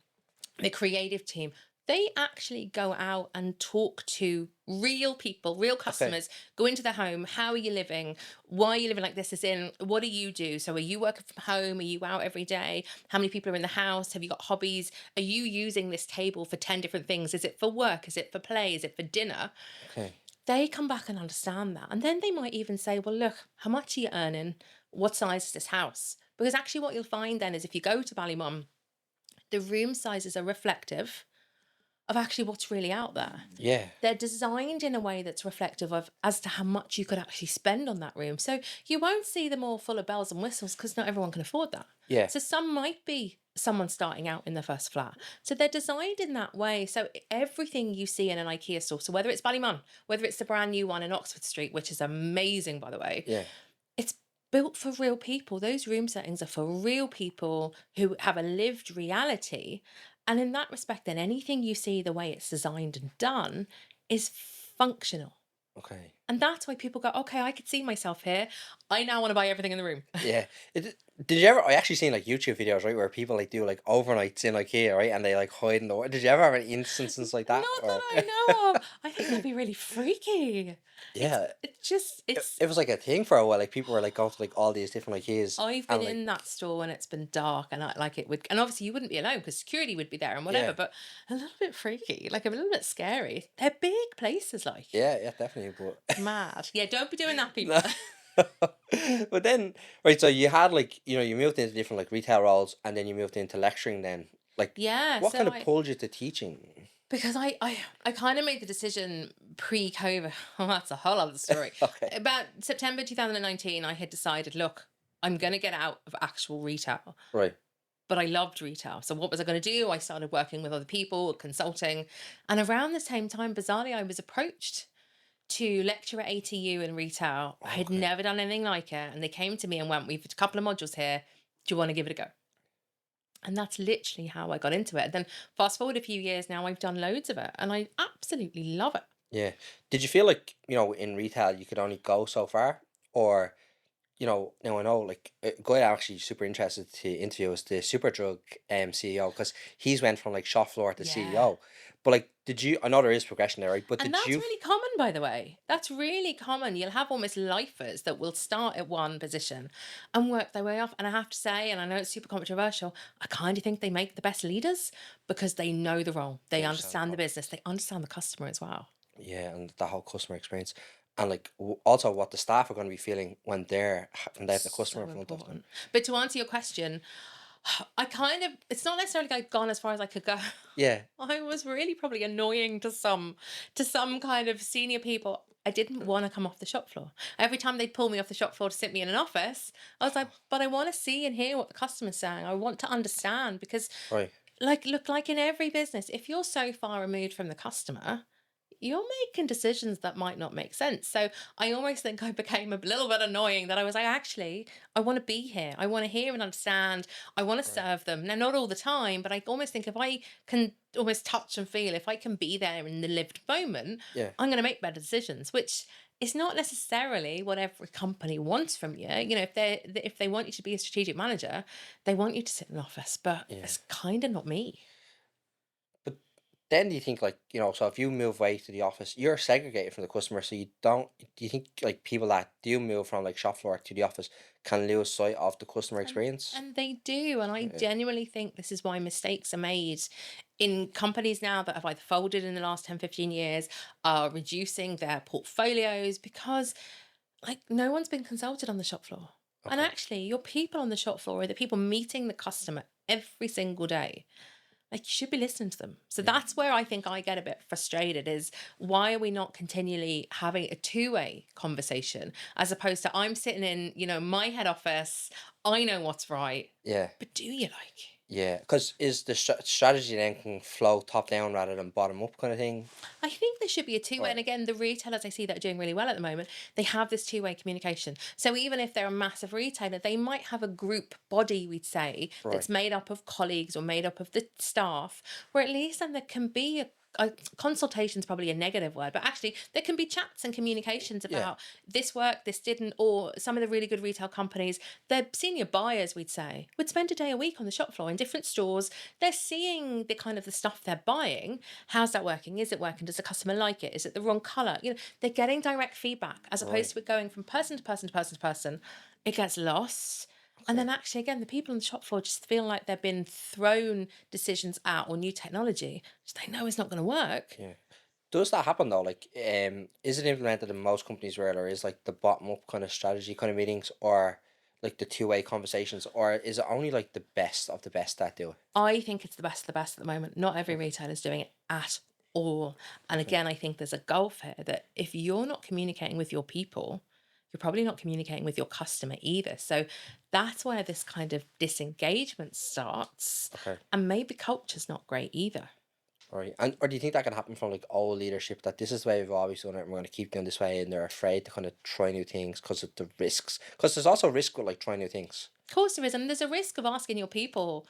the creative team, they actually go out and talk to real people, real customers, go into their home. How are you living? Why are you living like this? As in, what do you do? So are you working from home? Are you out every day? How many people are in the house? Have you got hobbies? Are you using this table for 10 different things? Is it for work? Is it for play? Is it for dinner? Okay. They come back and understand that. And then they might even say, well, look, how much are you earning? What size is this house? Because actually what you'll find then is if you go to Ballymum, the room sizes are reflective of actually what's really out there. Yeah. They're designed in a way that's reflective of as to how much you could actually spend on that room. So you won't see them all full of bells and whistles because not everyone can afford that. Yeah. So some might be someone starting out in their first flat. So they're designed in that way. So everything you see in an IKEA store, so whether it's Ballymun, whether it's the brand new one in Oxford Street, which is amazing, by the way, Yeah. it's built for real people. Those room settings are for real people who have a lived reality. And in that respect, then anything you see the way it's designed and done is functional. Okay. And that's why people go, okay, I could see myself here. I now want to buy everything in the room. Yeah. Did you ever? I actually seen like YouTube videos, right, where people like do like overnights in IKEA, right, and they like hide in the. Did you ever have any instances like that? Not that Or I know of. I think that'd be really freaky. yeah, It's just, it, it's it was like a thing for a while. Like people were like going to like all these different IKEAs, I've been and like in that store when it's been dark and I like it would, and obviously you wouldn't be alone because security would be there and whatever, yeah, but a little bit freaky, like a little bit scary. They're big places, like yeah, definitely. But mad. Yeah, don't be doing that, people. no. But then, right, so you had like, you know, you moved into different like retail roles and then you moved into lecturing then. Like, Yeah, what so kind of pulled you to teaching? because I kind of made the decision pre-COVID. Oh, that's a whole other story. Okay. About September 2019, I had decided, look, I'm going to get out of actual retail. Right. But I loved retail. So what was I going to do? I started working with other people, consulting. And around the same time, bizarrely, I was approached to lecture at ATU in retail. I had Okay. never done anything like it. And they came to me and went, we've got a couple of modules here. Do you want to give it a go? And that's literally how I got into it. Then fast forward a few years now, I've done loads of it and I absolutely love it. Yeah. Did you feel like, you know, in retail you could only go so far? Or, you know, now I know like a guy I'm actually super interested to interview is the Superdrug CEO because he's went from like shop floor to Yeah. CEO. But like, did you? I know there is progression there, right? But And did that's you? really common, by the way. That's really common. You'll have almost lifers that will start at one position and work their way off. And I have to say, and I know it's super controversial, I kind of think they make the best leaders because they know the role. They They understand the understand the business. They understand the customer as well. Yeah, and the whole customer experience, and like also what the staff are going to be feeling when when they have the customer So in front of them. important. But to answer your question, I kind of, it's not necessarily like gone as far as I could go. Yeah, I was really probably annoying to some kind of senior people. I didn't want to come off the shop floor. Every time they'd pull me off the shop floor to sit me in an office, I was like, but I want to see and hear what the customer's saying. I want to understand because right. like look like in every business, if you're so far removed from the customer, you're making decisions that might not make sense. So I almost think I became a little bit annoying that I was like, actually, I want to be here. I want to hear and understand. I want to Right. serve them. Now, not all the time, but I almost think if I can almost touch and feel, if I can be there in the lived moment, Yeah. I'm going to make better decisions, which is not necessarily what every company wants from you. You know, if they want you to be a strategic manager, they want you to sit in an office, but Yeah. it's kind of not me. But then do you think like, so if you move away to the office, you're segregated from the customer, so you don't do you think like people that do move from like shop floor to the office can lose sight of the customer And experience? and they do, and I Yeah. genuinely think this is why mistakes are made in companies now that have either folded in the last 10, 15 years, are reducing their portfolios because like no one's been consulted on the shop floor. And Okay. actually, your people on the shop floor are the people meeting the customer every single day. Like you should be listening to them. So Yeah. that's where I think I get a bit frustrated is why are we not continually having a two-way conversation as opposed to I'm sitting in, my head office, I know what's right, Yeah. but do you like? Yeah. Because is the strategy then can flow top down rather than bottom up kind of thing? I think there should be a two-way. Or And again, the retailers I see that are doing really well at the moment, they have this two-way communication. So even if they're a massive retailer, they might have a group body, we'd say, right. that's made up of colleagues or made up of the staff, where at least then there can be a consultation is probably a negative word, but actually there can be chats and communications Yeah. about this worked, this didn't, or some of the really good retail companies, their senior buyers, we'd say, would spend a day a week on the shop floor in different stores. They're seeing the kind of the stuff they're buying. How's that working? Is it working? Does the customer like it? Is it the wrong color? They're getting direct feedback as Right. opposed to it going from person to person to person to person. It gets lost. And Okay. then actually, again, the people on the shop floor just feel like they've been thrown decisions out or new technology, which they know is not going to work. Yeah. Does that happen though? Like, is it implemented in most companies where there is like the bottom up kind of strategy kind of meetings, or like the two-way conversations, or is it only like the best of the best that do it? I think it's the best of the best at the moment. Not every Okay. retailer is doing it at all. And Okay. again, I think there's a gulf here that if you're not communicating with your people, you're probably not communicating with your customer either. So that's where this kind of disengagement starts. Okay. And maybe culture's not great either. Right. And or do you think that can happen from like old leadership that this is the way we've always done it and we're going to keep doing this way, and they're afraid to kind of try new things because of the risks? Because there's also risk with like trying new things. Of course there is, and there's a risk of asking your people,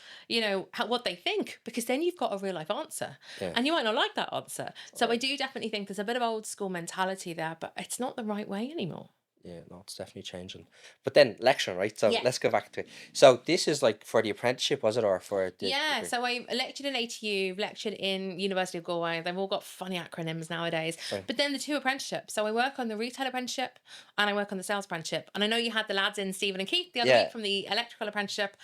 what they think, because then you've got a real life answer, Yeah. and you might not like that answer. So I Right. do definitely think there's a bit of old school mentality there, but it's not the right way anymore. Yeah, no, it's definitely changing. But then lecturing, right? So Yeah. let's go back to it. So this is like for the apprenticeship, was it, or for the Yeah, degree? so I lectured in ATU, lectured in University of Galway. They've all got funny acronyms nowadays. Right. But then the two apprenticeships. So I work on the retail apprenticeship and I work on the sales apprenticeship. And I know you had the lads in, Stephen and Keith, the other Yeah. week from the electrical apprenticeship.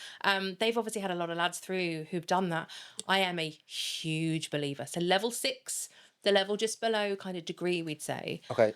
They've obviously had a lot of lads through who've done that. I am a huge believer. So level 6, the level just below kind of degree, we'd say. Okay.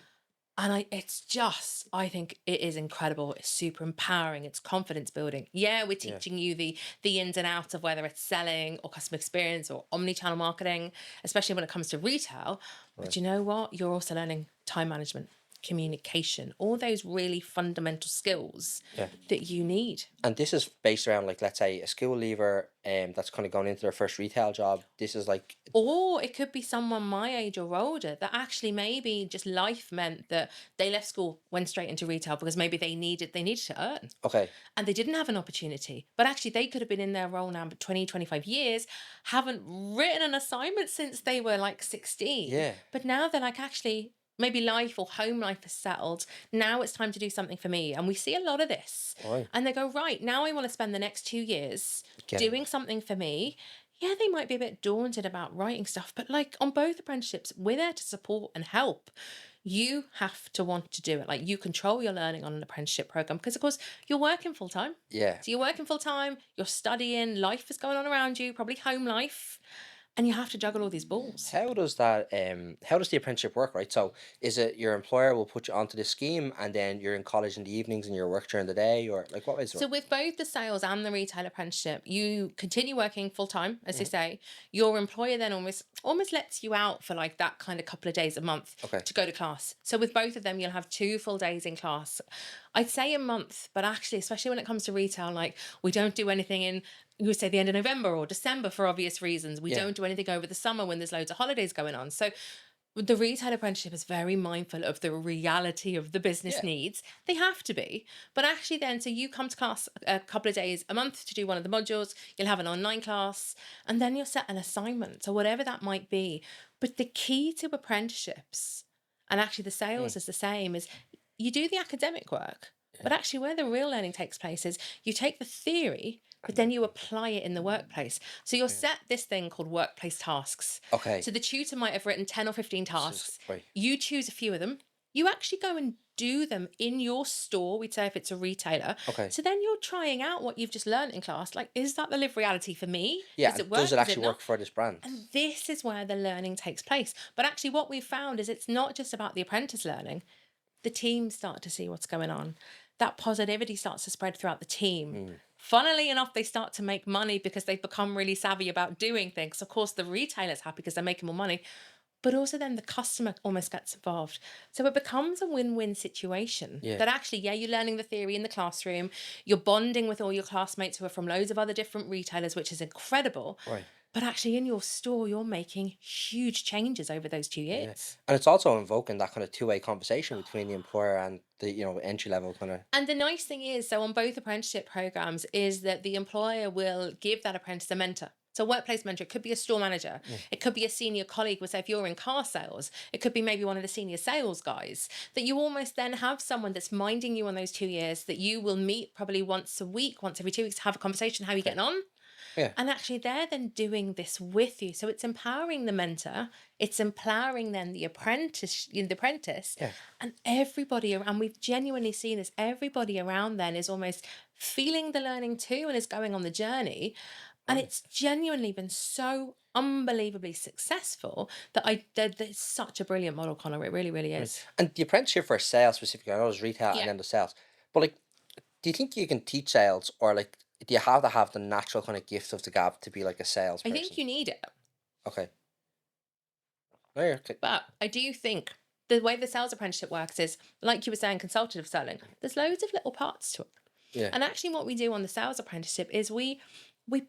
And I think it is incredible. It's super empowering. It's confidence building. Yeah, we're Yeah. teaching you the ins and outs of whether it's selling or customer experience or omni-channel marketing, especially when it comes to retail. But Right. you know what? You're also learning time management, communication, all those really fundamental skills Yeah. that you need. And this is based around like, let's say, a school leaver that's kind of going into their first retail job. This is like Or it could be someone my age or older that actually maybe just life meant that they left school, went straight into retail because maybe they needed to earn okay. and they didn't have an opportunity. But actually they could have been in their role now for 20, 25 years, haven't written an assignment since they were like 16. Yeah. But now they're like, actually, maybe life or home life is settled. Now it's time to do something for me. And we see a lot of this. Right. And they go, right, now I want to spend the next 2 years Get it. doing something for me. Yeah, they might be a bit daunted about writing stuff, but like on both apprenticeships, we're there to support and help. You have to want to do it. Like you control your learning on an apprenticeship program because, of course, you're working full time. Yeah. So you're working full time, you're studying, life is going on around you, probably home life, and you have to juggle all these balls. How does that how does the apprenticeship work, right? So is it your employer will put you onto this scheme and then you're in college in the evenings and you work during the day, or like what is it? So with both the sales and the retail apprenticeship, you continue working full time, as they say. Your employer then almost lets you out for like that kind of couple of days a month Okay. to go to class. So with both of them, you'll have 2 full days in class. I'd say a month, but actually, especially when it comes to retail, like we don't do anything in, you would say the end of November or December for obvious reasons. We Yeah. don't do anything over the summer when there's loads of holidays going on. So The retail apprenticeship is very mindful of the reality of the business Yeah. needs. They have to be. But actually, then, so you come to class a couple of days a month to do one of the modules, you'll have an online class, and then you'll set an assignment or whatever that might be. But the key to apprenticeships, and actually the Mm. sales is the same, is you do the academic work. But Yeah. actually, where the real learning takes place is you take the theory, but And then then, you apply it in the workplace. So you'll yeah. set this thing called workplace tasks. Okay. So the tutor might have written 10 or 15 This is tasks. right. You choose a few of them. You actually go and do them in your store, we'd say if it's a retailer. Okay. So then you're trying out what you've just learned in class. Like, is that the live reality for me? Yeah. Does it And work? does it Does it actually not? work for this brand? And this is where the learning takes place. But actually, what we've found is it's not just about the apprentice learning. The team start to see what's going on. That positivity starts to spread throughout the team. Mm. Funnily enough, they start to make money because they've become really savvy about doing things. Of course, the retailer's happy because they're making more money, but also then the customer almost gets involved. So it becomes a win-win situation Yeah. that actually, yeah, you're learning the theory in the classroom, you're bonding with all your classmates who are from loads of other different retailers, which is incredible. Right. But actually in your store, you're making huge changes over those 2 Yeah. years. And it's also invoking that kind of two-way conversation between the employer and the, entry level kind of. And the nice thing is, so on both apprenticeship programs, is that the employer will give that apprentice a mentor. So, workplace mentor, it could be a store manager, it could be a senior colleague. So, if you're in car sales, it could be maybe one of the senior sales guys. That you almost then have someone that's minding you on those 2 years that you will meet probably once a week, once every 2 weeks, have a conversation. How are you getting on? Yeah. And actually, they're then doing this with you. So it's empowering the mentor, it's empowering then the apprentice, Yeah. and everybody around. We've genuinely seen this. Everybody around then is almost feeling the learning too and is going on the journey. And Right. it's genuinely been so unbelievably successful that it's such a brilliant model, Connor. It really, really Right. is. And the apprenticeship for sales specifically, I know it's retail and Yeah. then the sales. But like, do you think you can teach sales, or like, do you have to have the natural kind of gift of the gab to be like a I salesperson? think you need it. Okay. No, you're okay. But I do think the way the sales apprenticeship works is, like you were saying, consultative selling. There's loads of little parts to it. Yeah. And actually, what we do on the sales apprenticeship is we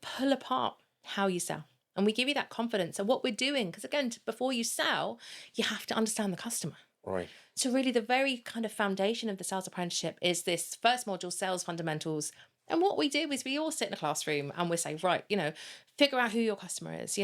pull apart how you sell, and we give you that confidence. So what we're doing, because again, before you sell, you have to understand the customer. Right. So really, the very kind of foundation of the sales apprenticeship is this first module, sales fundamentals. And what we do is we all sit in a classroom and we say, right, figure out who your customer is.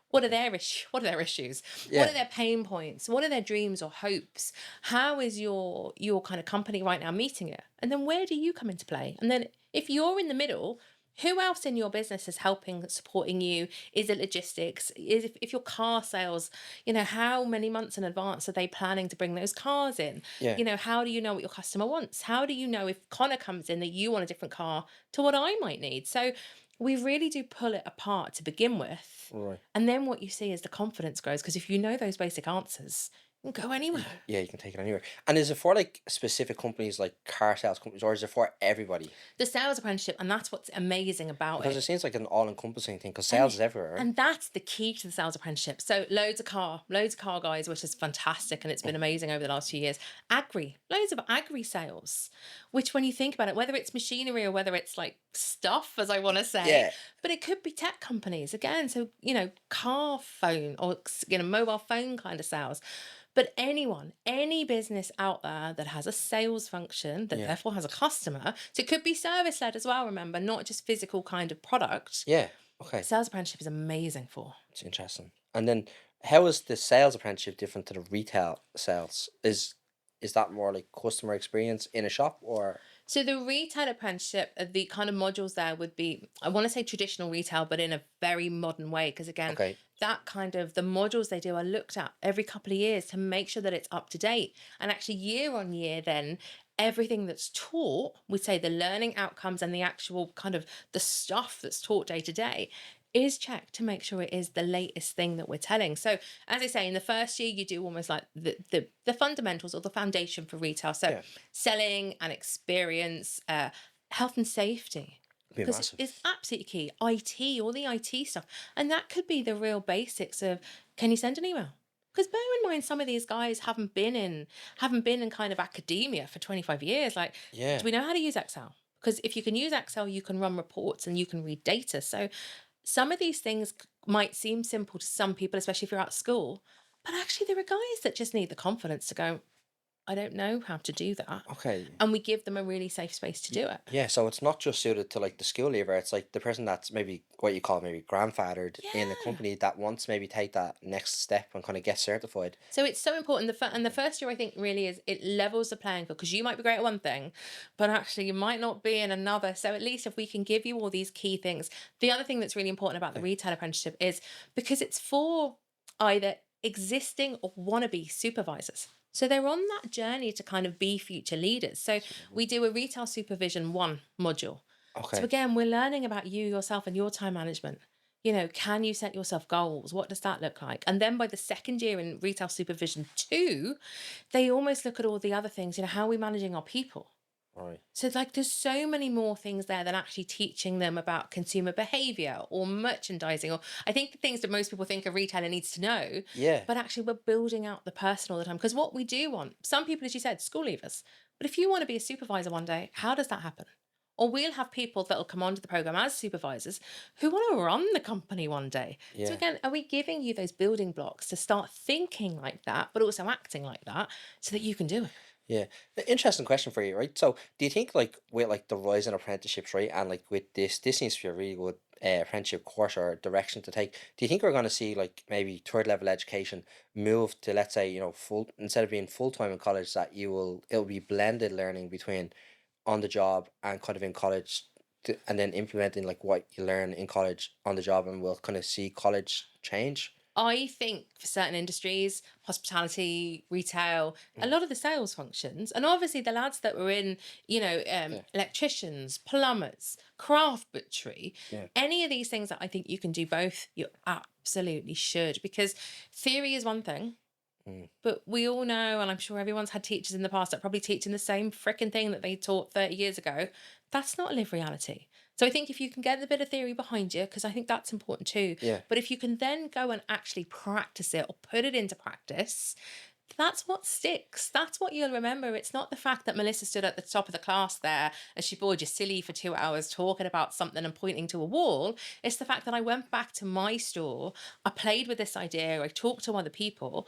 What are their what are their issues? What Yeah. are their pain points? What are their dreams or hopes? How is your kind of company right now meeting it? And then where do you come into play? And then if you're in the middle, who else in your business is helping, supporting you? Is it logistics? If your car sales, how many months in advance are they planning to bring those cars in? Yeah. How do you know what your customer wants? How do you know if Connor comes in that you want a different car to what I might need? So we really do pull it apart to begin with. Right. And then what you see is the confidence grows, because if you know those basic answers, you can go anywhere. Yeah, you can take it anywhere. And is it for like specific companies, like car sales companies, or is it for everybody? The sales apprenticeship, and that's what's amazing about Because it. it seems like an all-encompassing thing. Because sales is everywhere, right? And that's the key to the sales apprenticeship. So loads of car guys, which is fantastic, and it's been amazing over the last few years. Loads of agri sales, which when you think about it, whether it's machinery or whether it's like stuff, as I want to say, Yeah. but it could be tech companies again. So car phone or mobile phone kind of sales. But any business out there that has a sales function that Yeah. therefore has a customer, so it could be service led as well. Remember, not just physical kind of product. Yeah. Okay. Sales apprenticeship is amazing for. It's interesting. And then, how is the sales apprenticeship different to the retail sales? Is that more like customer experience in a shop, or? So the retail apprenticeship, the kind of modules there would be, I want to say traditional retail, but in a very modern way. Because again, Okay. that kind of the modules they do are looked at every couple of years to make sure that it's up to date. And actually year on year, then everything that's taught, we say the learning outcomes and the actual kind of the stuff that's taught day to day is checked to make sure it is the latest thing that we're telling. So as I say, in the first year, you do almost like the fundamentals or the foundation for retail. So Yeah. selling and experience, health and safety. Be Because massive. it's absolutely key. IT, all the IT stuff. And that could be the real basics of, can you send an email? Because bear in mind, some of these guys haven't been in kind of academia for 25 years. Like, Yeah. do we know how to use Excel? Because if you can use Excel, you can run reports and you can read data. So some of these things might seem simple to some people, especially if you're out of school, But actually, there are guys that just need the confidence to go, I don't know how to do that. Okay. And we give them a really safe space to Y- do it. Yeah, so it's not just suited to like the school leaver, it's like the person that's maybe what you call maybe grandfathered in a Yeah. company that wants to maybe take that next step and kind of get certified. So it's so important. And the first year, I think, really is it levels the playing field because you might be great at one thing, but actually you might not be in another. So at least if we can give you all these key things. The other thing that's really important about the Okay. retail apprenticeship is because it's for either existing or wannabe supervisors. So they're on that journey to kind of be future leaders. So we do a retail supervision one module. So Okay. again, we're learning about you, yourself, and your time management. Can you set yourself goals? What does that look like? And then by the second year in retail supervision two, they almost look at all the other things, how are we managing our people? Right. So like there's so many more things there than actually teaching them about consumer behavior or merchandising, or I think the things that most people think a retailer needs to know, Yeah. but actually we're building out the person all the time. Because what we do want, some people, as you said, school leavers, but if you want to be a supervisor one day, how does that happen? Or we'll have people that will come onto the program as supervisors who want to run the company one day. So Yeah. again, are we giving you those building blocks to start thinking like that, but also acting like that so that you can do it? Yeah. Interesting question for you, right? So do you think like with like the rise in apprenticeships, right? And like with this seems to be a really good apprenticeship course or direction to take. Do you think we're gonna see like maybe third level education move to, let's say, full, instead of being full time in college, that it'll be blended learning between on the job and kind of in college, and then implementing like what you learn in college on the job, and we'll kind of see college change? I think for certain industries, hospitality, retail, a Mm. lot of the sales functions, and obviously the lads that were in, Yeah. electricians, plumbers, craft butchery, Yeah. any of these things that I think you can do both, you absolutely should. Because theory is one thing, Mm. but we all know, and I'm sure everyone's had teachers in the past that probably teaching the same freaking thing that they taught 30 years ago. That's not a lived reality. So I think if you can get a bit of theory behind you, because I think that's important too, Yeah. but if you can then go and actually practice it or put it into practice, that's what sticks. That's what you'll remember. It's not the fact that Melissa stood at the top of the class there and she bored you silly for 2 hours talking about something and pointing to a wall. It's the fact that I went back to my store, I played with this idea, I talked to other people,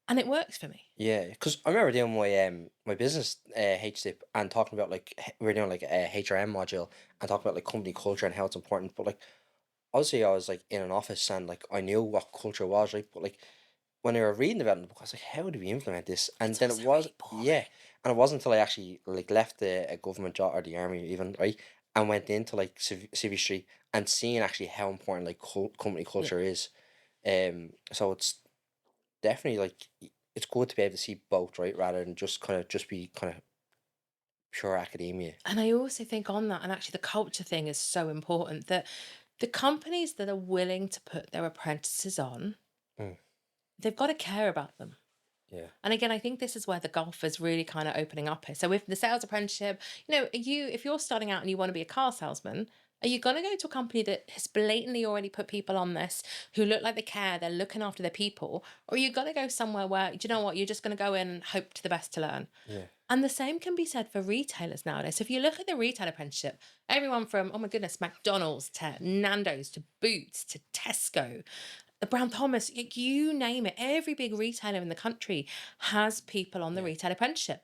and it works for me. Yeah, because I remember doing my business HTIP and talking about like we were doing like a HRM module and talking about like company culture and how it's important. But like obviously I was like in an office and like I knew what culture was, right? But like when I were reading about it in the book, I was like, how do we implement this? And It's then it also was, really boring. yeah, and it wasn't until I actually like left a government job or the army even, right, and went into like civic and seeing actually how important like company Yeah. culture is. So it's definitely like it's good to be able to see both, right, rather than just be kind of pure academia. And I also think on that, and actually the culture thing is so important that the companies that are willing to put their apprentices on, Mm, they've got to care about them. yeah, And again, I think this is where the gulf is really kind of opening up here. So with the sales apprenticeship, if you're starting out and you want to be a car salesman, are you going to go to a company that has blatantly already put people on this who look like they care, they're looking after their people? Or are you going to go somewhere where, do you know what, you're just going to go in and hope to the best to learn? yeah, And the same can be said for retailers nowadays. So if you look at the retail apprenticeship, everyone from, oh my goodness, McDonald's to Nando's to Boots to Tesco, Brown Thomas, you name it, every big retailer in the country has people on the yeah, retail apprenticeship.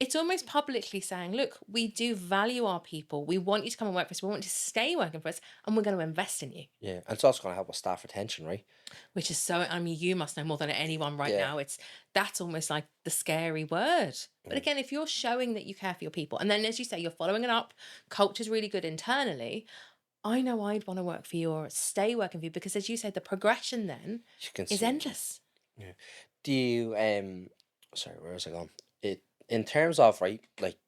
It's almost publicly saying, look, we do value our people. We want you to come and work for us. We want you to stay working for us, and we're going to invest in you. yeah. And it's also going to help with staff retention, right? Which is so, I mean, you must know more than anyone right Yeah. now. That's almost like the scary word. But Mm, again, if you're showing that you care for your people, and then as you say, you're following it up, culture's really good internally. I know I'd want to work for you or stay working for you because, as you said, the progression then you can is see it. endless. Yeah. Do you sorry, where was I going? It in terms of, right, like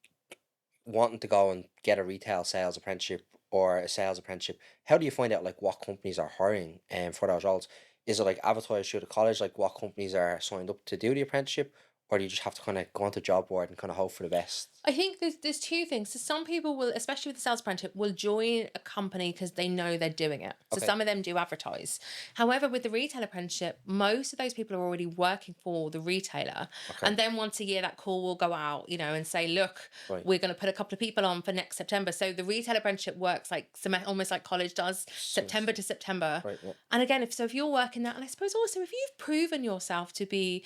wanting to go and get a retail sales apprenticeship or a sales apprenticeship, how do you find out like what companies are hiring for those roles? Is it like advertised through the college, like what companies are signed up to do the apprenticeship, or do you just have to kind of go onto job board and kind of hope for the best? I think there's two things. So some people will, especially with the sales apprenticeship, will join a company because they know they're doing it. So Okay. some of them do advertise. However, with the retail apprenticeship, most of those people are already working for the retailer. Okay. And then once a year, that call will go out, and say, look, Right. we're going to put a couple of people on for next September. So the retail apprenticeship works like almost like college does, September to September. Right. Yeah. And again, if you're working that, and I suppose also if you've proven yourself to be,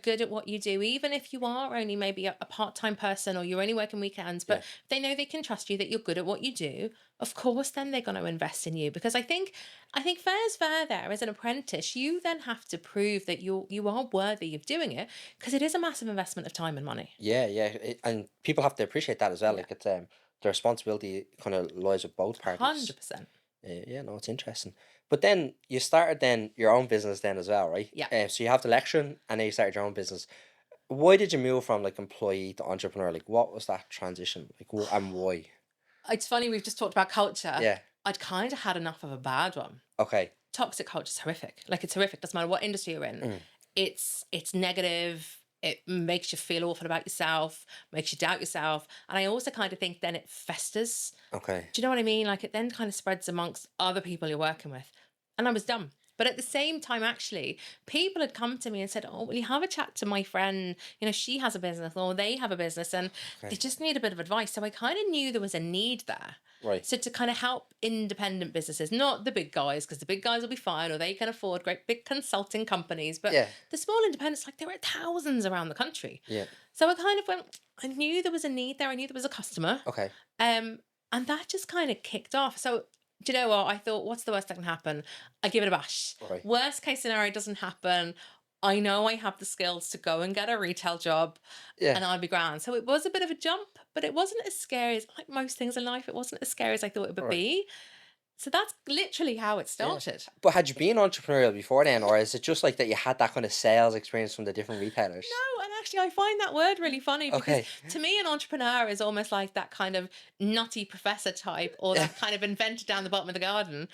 good at what you do, even if you are only maybe a part-time person or you're only working weekends, but Yeah. they know they can trust you that you're good at what you do, of course, then they're going to invest in you. Because I think fair's fair there. As an apprentice, you then have to prove that you are worthy of doing it, because it is a massive investment of time and money. Yeah. And people have to appreciate that as well. Yeah. Like it's the responsibility kind of lies with both parties. 100%. Yeah, no, it's interesting. But then you started then your own business then as well, right? Yeah. So you have the lecturing and then you started your own business. Why did you move from like employee to entrepreneur? Like what was that transition? Like and why? It's funny, we've just talked about culture. Yeah. I'd kind of had enough of a bad one. Okay. Toxic culture is horrific. Like, it's horrific. Doesn't matter what industry you're in. Mm. It's negative. It makes you feel awful about yourself, makes you doubt yourself. And I also kind of think then it festers. Okay. Do you know what I mean? Like, it then kind of spreads amongst other people you're working with. And I was done. But at the same time, actually, people had come to me and said, oh, will you have a chat to my friend? She has a business, or they have a business, and they just need a bit of advice. So I kind of knew there was a need there. Right. So to kind of help independent businesses, not the big guys, because the big guys will be fine, or they can afford great big consulting companies, but Yeah. the small independents, like, there are thousands around the country. Yeah. So I kind of went, I knew there was a need there. I knew there was a customer. Okay. And that just kind of kicked off. So do you know what? I thought, what's the worst that can happen? I give it a bash. Right. Worst case scenario doesn't happen. I know I have the skills to go and get a retail job, Yeah. and I'd be grand. So it was a bit of a jump, but it wasn't as scary as, like most things in life, it wasn't as scary as I thought it would Right. be. So that's literally how it started. But had you been entrepreneurial before then, or is it just like that you had that kind of sales experience from the different retailers? No, and actually I find that word really funny, because Okay. to me an entrepreneur is almost like that kind of nutty professor type, or that kind of inventor down the bottom of the garden.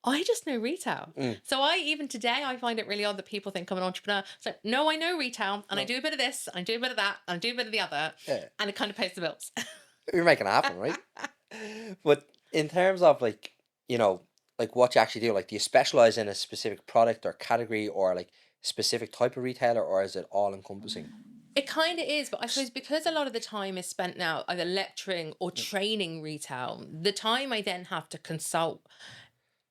I just know retail. Mm. So even today, I find it really odd that people think I'm an entrepreneur. It's like, no, I know retail, and I do a bit of this, and I do a bit of that, and I do a bit of the other, Yeah. and it kind of pays the bills. You're making it happen, right? But in terms of like, like what you actually do, like do you specialize in a specific product or category or like specific type of retailer, or is it all encompassing? It kind of is, but I suppose because a lot of the time is spent now either lecturing or training retail, the time I then have to consult,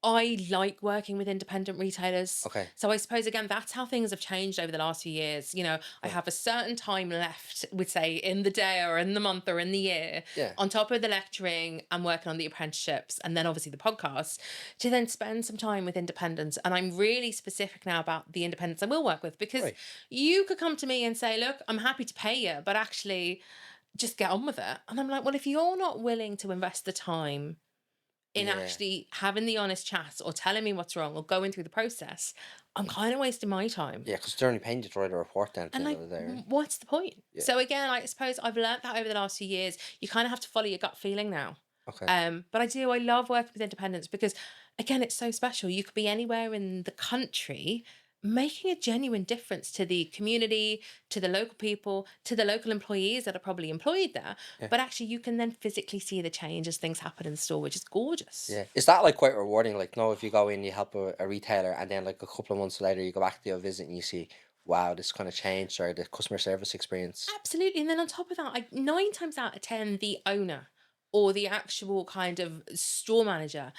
I like working with independent retailers. Okay. So I suppose, again, that's how things have changed over the last few years. I have a certain time left, we'd say, in the day or in the month or in the year, Yeah. on top of the lecturing and working on the apprenticeships, and then obviously the podcast, to then spend some time with independents. And I'm really specific now about the independents I will work with, because Right. you could come to me and say, look, I'm happy to pay you, but actually just get on with it. And I'm like, well, if you're not willing to invest the time in Yeah. actually having the honest chats, or telling me what's wrong, or going through the process, I'm kind of wasting my time. Yeah, because they're only paying you to write a report then. At the And end like, of the day, right? what's the point? Yeah. So again, I suppose I've learnt that over the last few years. You kind of have to follow your gut feeling now. Okay. But I love working with independents, because again, it's so special. You could be anywhere in the country, making a genuine difference to the community, to the local people, to the local employees that are probably employed there. Yeah. But actually, you can then physically see the change as things happen in the store, which is gorgeous. Yeah. Is that like quite rewarding? Like, no, if you go in, you help a retailer, and then like a couple of months later, you go back to your visit and you see, wow, this kind of changed, or the customer service experience. Absolutely. And then on top of that, 9 times out of 10, the owner or the actual kind of store manager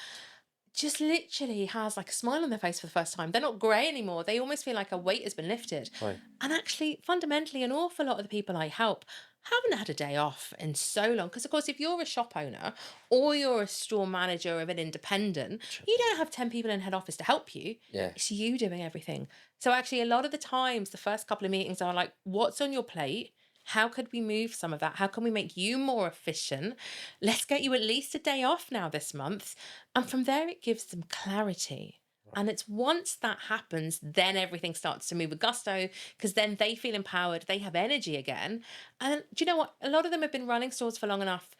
just literally has like a smile on their face for the first time. They're not grey anymore. They almost feel like a weight has been lifted. Right. And actually, fundamentally, an awful lot of the people I help haven't had a day off in so long. Because, of course, if you're a shop owner or you're a store manager of an independent, you don't have 10 people in head office to help you. Yeah. It's you doing everything. So actually, a lot of the times, the first couple of meetings are like, what's on your plate? How could we move some of that? How can we make you more efficient? Let's get you at least a day off now this month. And from there, it gives them clarity. And it's once that happens, then everything starts to move with gusto, because then they feel empowered. They have energy again. And do you know what? A lot of them have been running stores for long enough.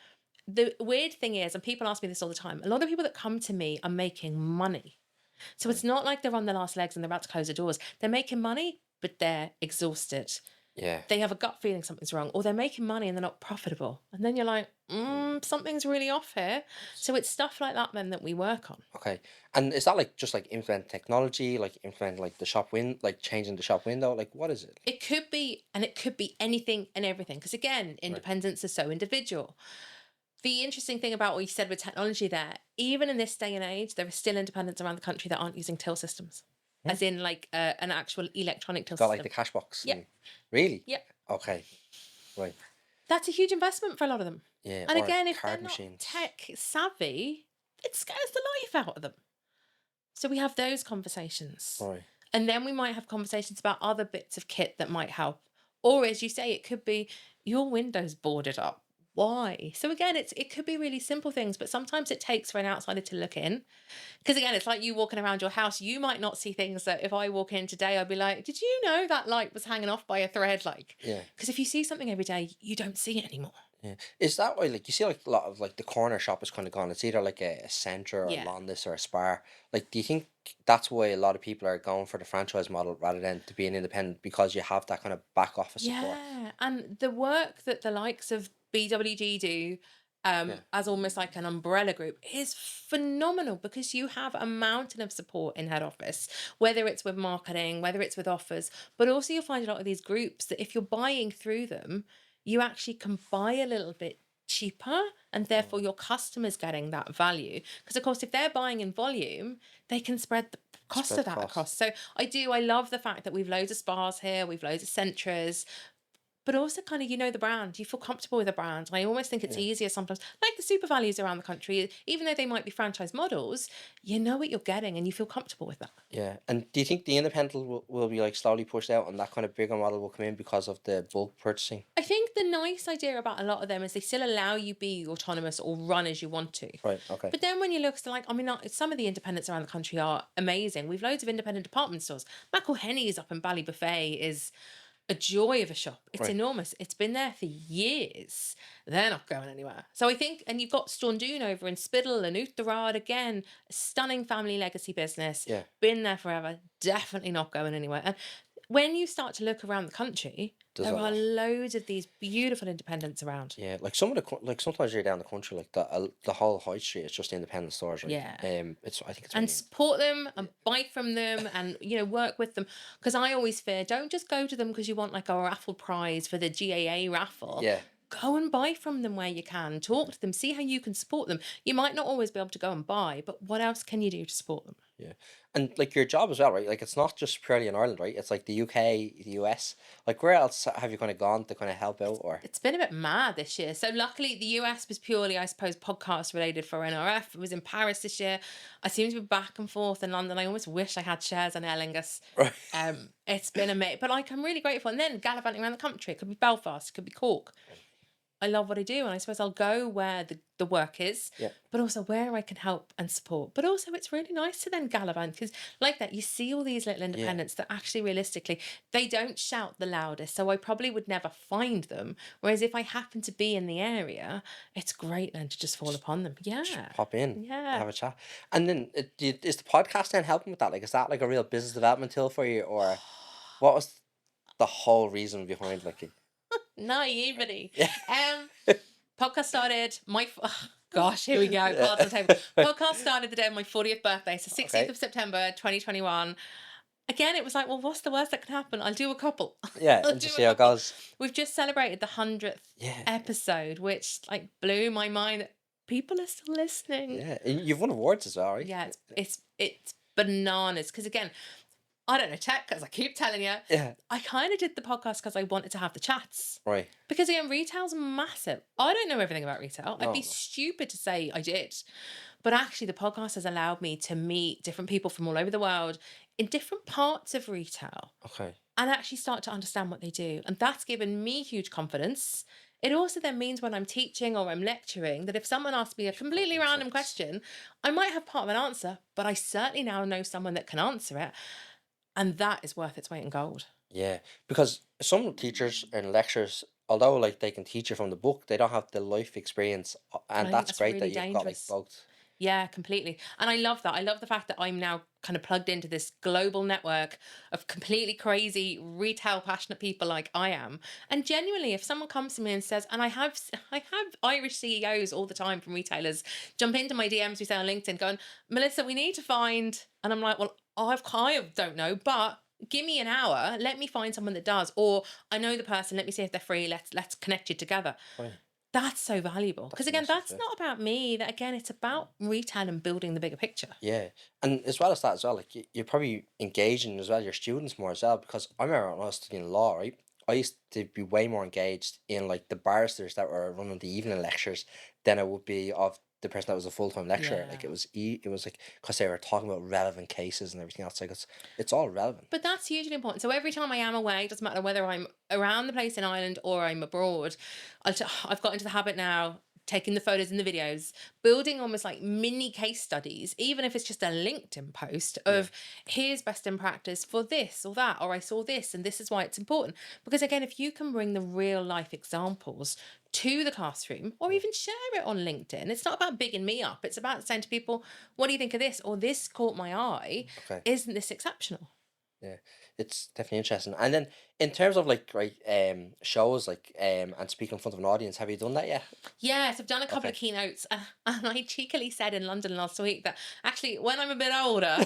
The weird thing is, and people ask me this all the time, a lot of people that come to me are making money. So it's not like they're on their last legs and they're about to close the doors. They're making money, but they're exhausted. Yeah. They have a gut feeling something's wrong, or they're making money and they're not profitable. And then you're like, something's really off here. So it's stuff like that then that we work on. Okay. And is that like just like implement technology, like implement like the shop like changing the shop window? Like what is it? It could be, and it could be anything and everything. Because again, independence is so individual. The interesting thing about what you said with technology there, even in this day and age, there are still independents around the country that aren't using till systems, as in like an actual electronic till Got system. like the cash box. Yeah. Really? Yeah. Okay. Right. That's a huge investment for a lot of them. Yeah. And or again, if they're card not machines. tech savvy, it scares the life out of them. So we have those conversations. Right. And then we might have conversations about other bits of kit that might help. Or as you say, it could be your window's boarded up. Why? So again, it could be really simple things, but sometimes it takes for an outsider to look in. Because again, it's like you walking around your house, you might not see things that if I walk in today, I'd be like, did you know that light was hanging off by a thread? Like, Yeah. because if you see something every day, you don't see it anymore. Yeah. Is that why like you see like a lot of like the corner shop is kind of gone? It's either like a centre or Yeah. a Londis or a Spar. Like, do you think that's why a lot of people are going for the franchise model rather than to be an independent, because you have that kind of back office support? Yeah, and the work that the likes of BWG do as almost like an umbrella group is phenomenal, because you have a mountain of support in head office, whether it's with marketing, whether it's with offers, but also you'll find a lot of these groups that if you're buying through them, you actually can buy a little bit cheaper, and therefore your customers getting that value, because of course if they're buying in volume, they can spread the cost Spread of the that cost. across. So I love the fact that we've loads of spas here, we've loads of centres, but also kind of, the brand, you feel comfortable with the brand. I almost think it's easier sometimes, like the super values around the country, even though they might be franchise models, you know what you're getting and you feel comfortable with that. Yeah. And do you think the independent will be like slowly pushed out and that kind of bigger model will come in because of the bulk purchasing? I think the nice idea about a lot of them is they still allow you be autonomous or run as you want to. Right. Okay. But then when you look, some of the independents around the country are amazing. We've loads of independent department stores. McElhenny's up in Ballybuffet is a joy of a shop. It's enormous. It's been there for years. They're not going anywhere. So I think, and you've got Stondoon over in Spiddle and Uachtarad, again, a stunning family legacy business. Yeah. Been there forever. Definitely not going anywhere. And when you start to look around the country, There's there a are lot. loads of these beautiful independents around. Yeah, like some of the like sometimes you're down the country, like the whole high street is just independent stores, right? Yeah. It's I think it's And really, support them and buy from them and, work with them. Because I always fear, don't just go to them because you want like a raffle prize for the GAA raffle. yeah. Go and buy from them where you can. Talk to them. See how you can support them. You might not always be able to go and buy, but what else can you do to support them? Yeah. And like your job as well, right? Like it's not just purely in Ireland, right? It's like the UK, the US. Like where else have you kind of gone to kind of help out or? It's been a bit mad this year. So luckily the US was purely, I suppose, podcast related for NRF. It was in Paris this year. I seem to be back and forth in London. I almost wish I had shares on Aer Lingus. Right. It's been amazing. But like I'm really grateful. And then gallivanting around the country. It could be Belfast, it could be Cork. I love what I do, and I suppose I'll go where the work is, but also where I can help and support. But also it's really nice to then gallivant, because like that, you see all these little independents that actually realistically, they don't shout the loudest, so I probably would never find them. Whereas if I happen to be in the area, it's great then to just fall upon them. Yeah. Just pop in, Yeah. have a chat. And then is the podcast then helping with that? Like, is that like a real business development tool for you, or what was the whole reason behind like it? Naivety. Yeah. Podcast started gosh, here we go. Cards on the table. Podcast started the day of my 40th birthday, so 16th of September 2021. Again, it was like, well, what's the worst that can happen? I'll do a couple. Yeah, and just see how it goes. We've just celebrated the 100th episode, which like blew my mind that people are still listening. Yeah, and you've won awards as well, right? Yeah, it's bananas, because again, I don't know tech, as I keep telling you. Yeah. I kind of did the podcast because I wanted to have the chats. Right. Because again, retail's massive. I don't know everything about retail. I'd be stupid to say I did. But actually, the podcast has allowed me to meet different people from all over the world in different parts of retail. Okay. And actually start to understand what they do. And that's given me huge confidence. It also then means when I'm teaching or I'm lecturing that if someone asks me a completely random question, I might have part of an answer, but I certainly now know someone that can answer it. And that is worth its weight in gold. Yeah, because some teachers and lecturers, although like they can teach you from the book, they don't have the life experience, and I think that's that's great really that you've got like dangerous. both. Yeah, completely. And I love that. I love the fact that I'm now kind of plugged into this global network of completely crazy retail passionate people like I am. And genuinely, if someone comes to me and says, and I have Irish CEOs all the time from retailers jump into my DMs, we say on LinkedIn, going, Melissa, we need to find, and I'm like, well, I don't know, but give me an hour, let me find someone that does, or I know the person, let me see if they're free, let's connect you together. Right. That's so valuable because, That's again, massive. that's Yeah. not about me. That, again, it's about retail and building the bigger picture. Yeah, and as well as that as well, like you're probably engaging as well your students more as well, because I remember when I was studying law, right? I used to be way more engaged in like the barristers that were running the evening lectures than I would be of the person that was a full-time lecturer. Like Yeah. it was like because they were talking about relevant cases and everything else. Like it's all relevant. But that's hugely important. So every time I am away, it doesn't matter whether I'm around the place in Ireland or I'm abroad, I've got into the habit now, taking the photos and the videos, building almost like mini case studies, even if it's just a LinkedIn post of here's best in practice for this or that, or I saw this and this is why it's important. Because again, if you can bring the real life examples to the classroom or even share it on LinkedIn, it's not about bigging me up. It's about saying to people, what do you think of this? Or this caught my eye. Okay. Isn't this exceptional? Yeah, it's definitely interesting. And then in terms of like shows and speaking in front of an audience, have you done that yet? Yes, I've done a couple of Okay. keynotes, and I cheekily said in London last week that actually, when I'm a bit older,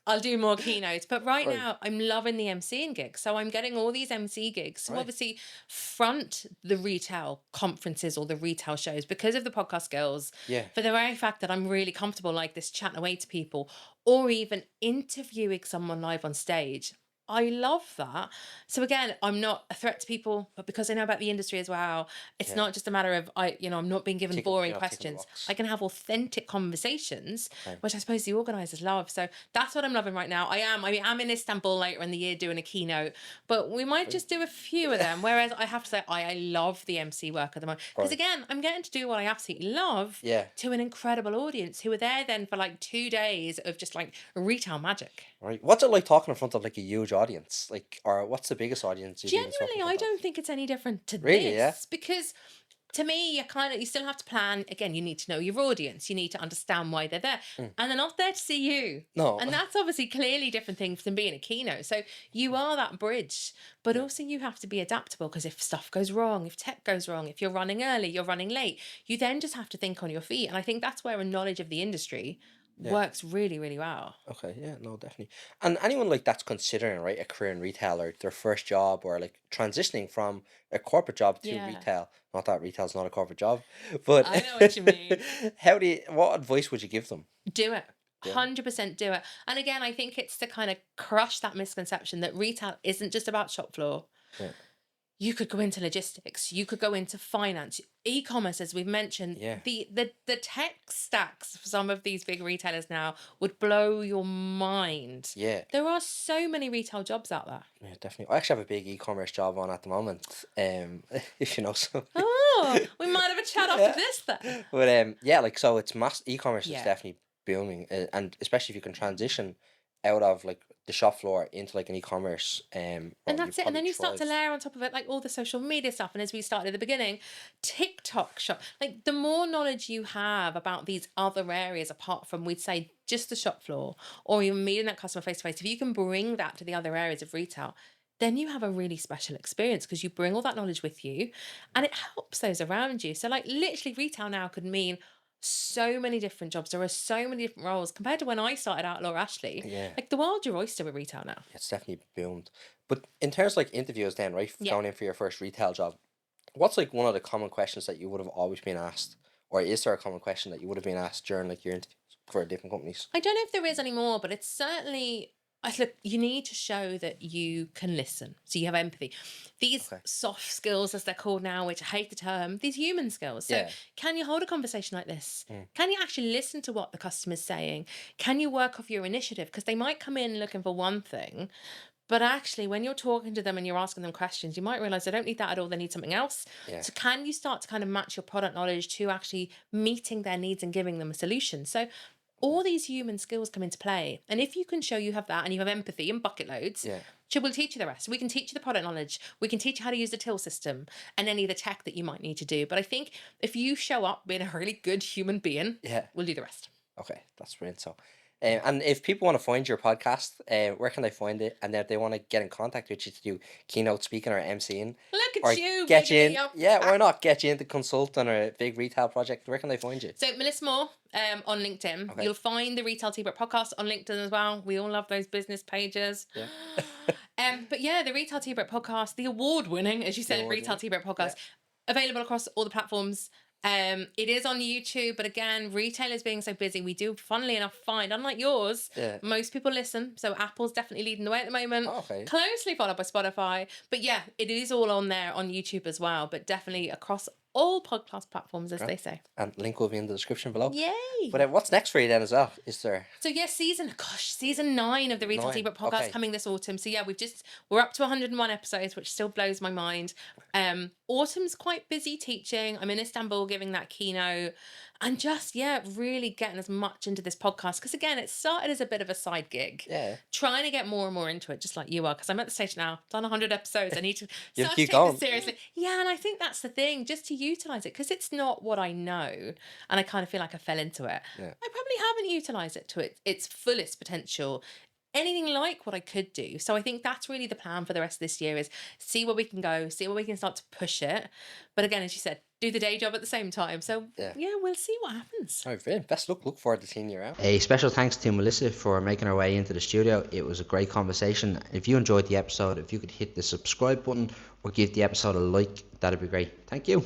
I'll do more keynotes. But right Right. now, I'm loving the MCing gigs. So I'm getting all these MC gigs. So Right. obviously, front the retail conferences or the retail shows because of the podcast skills. Yeah. For the very fact that I'm really comfortable like this, chatting away to people, or even interviewing someone live on stage. I love that. So again, I'm not a threat to people, but because I know about the industry as well, it's Yeah. not just a matter of I'm not being given boring Ticking the questions. box. I can have authentic conversations, Okay. which I suppose the organisers love. So that's what I'm loving right now. I'm in Istanbul later in the year doing a keynote, but we might just do a few of them. Whereas I have to say, I love the MC work at the moment. Because Right. again, I'm getting to do what I absolutely love Yeah. to an incredible audience who are there then for like 2 days of just like retail magic. Right. What's it like talking in front of like a huge audience? Like, or what's the biggest audience you've even spoken in Genuinely, I front of? don't think it's any different to Really? Yeah. this because to me, you still have to plan. Again, you need to know your audience. You need to understand why they're there. Mm. And they're not there to see you. No. And that's obviously clearly different thing from being a keynote. So you are that bridge, but Yeah. also you have to be adaptable because if stuff goes wrong, if tech goes wrong, if you're running early, you're running late, you then just have to think on your feet. And I think that's where a knowledge of the industry Yeah. works really, really well. Okay, yeah, no, definitely. And anyone like that's considering, right, a career in retail or their first job or like transitioning from a corporate job to Yeah. retail. Not that retail's not a corporate job, but I know what you mean. what advice would you give them? Do it. Yeah. 100% do it. And again, I think it's to kind of crush that misconception that retail isn't just about shop floor. Yeah. You could go into logistics, you could go into finance, e-commerce, as we've mentioned. Yeah. The tech stacks for some of these big retailers now would blow your mind. Yeah, There are so many retail jobs out there. yeah, definitely. I actually have a big e-commerce job on at the moment. If you know so. Oh, we might have a chat after Yeah. this then. But yeah, like so it's e-commerce is Yeah. definitely booming, and especially if you can transition out of like the shop floor into like an e-commerce And that's it. And then you start to layer on top of it like all the social media stuff. And as we started at the beginning, TikTok shop. Like the more knowledge you have about these other areas apart from, we'd say, just the shop floor or even meeting that customer face to face, if you can bring that to the other areas of retail, then you have a really special experience because you bring all that knowledge with you and it helps those around you. So like literally retail now could mean so many different jobs. There are so many different roles compared to when I started out at Laura Ashley. Yeah. Like the world's your oyster with retail now. It's definitely boomed. But in terms of like interviews then, right, Yeah. going in for your first retail job, what's like one of the common questions that you would have always been asked? Or is there a common question that you would have been asked during like your interviews for different companies? I don't know if there is anymore, but it's certainly, look, you need to show that you can listen. So you have empathy. These Okay. soft skills, as they're called now, which I hate the term, these human skills. So Yeah. can you hold a conversation like this? Mm. Can you actually listen to what the customer's saying? Can you work off your initiative? Because they might come in looking for one thing, but actually when you're talking to them and you're asking them questions, you might realize they don't need that at all. They need something else. Yeah. So can you start to kind of match your product knowledge to actually meeting their needs and giving them a solution? So all these human skills come into play. And if you can show you have that and you have empathy and bucket loads, Yeah. we'll teach you the rest. We can teach you the product knowledge. We can teach you how to use the till system and any of the tech that you might need to do. But I think if you show up being a really good human being, Yeah. we'll do the rest. Okay, that's brilliant. So, and if people want to find your podcast, where can they find it? And if they want to get in contact with you to do keynote speaking or MCing, Look or at you, get you bigging in, it up. yeah, why not get you into consulting or a big retail project? Where can they find you? So Melissa Moore on LinkedIn. Okay. You'll find the Retail Tea Break podcast on LinkedIn as well. We all love those business pages. Yeah. But yeah, the Retail Tea Break podcast, the award-winning, as you said, Retail Tea Break podcast, available across all the platforms. It is on YouTube, but again, retailers being so busy, we do, funnily enough, find, unlike yours, most people listen. So Apple's definitely leading the way at the moment. Okay. Closely followed by Spotify. But yeah, it is all on there on YouTube as well, but definitely across all podcast platforms, as they say. And link will be in the description below. Yay! But what's next for you then as well? Is there? So yeah, season 9 of the Retail Tea Break podcast coming this autumn. So yeah, we're up to 101 episodes, which still blows my mind. Autumn's quite busy teaching. I'm in Istanbul giving that keynote, and just really getting as much into this podcast, because again, it started as a bit of a side gig. Yeah. Trying to get more and more into it, just like you are, because I'm at the stage now, done 100 episodes. I need to start to keep take going. this seriously. Yeah, and I think that's the thing, just to utilize it, because it's not what I know, and I kind of feel like I fell into it. Yeah. I probably haven't utilized it to its fullest potential, anything like what I could do. So I think that's really the plan for the rest of this year, is see where we can go, see where we can start to push it. But again, as you said, do the day job at the same time. So yeah, we'll see what happens. All right, brilliant. Best luck. Look forward to seeing you out. A special thanks to Melissa for making her way into the studio. It was a great conversation. If you enjoyed the episode, if you could hit the subscribe button or give the episode a like, that'd be great. Thank you.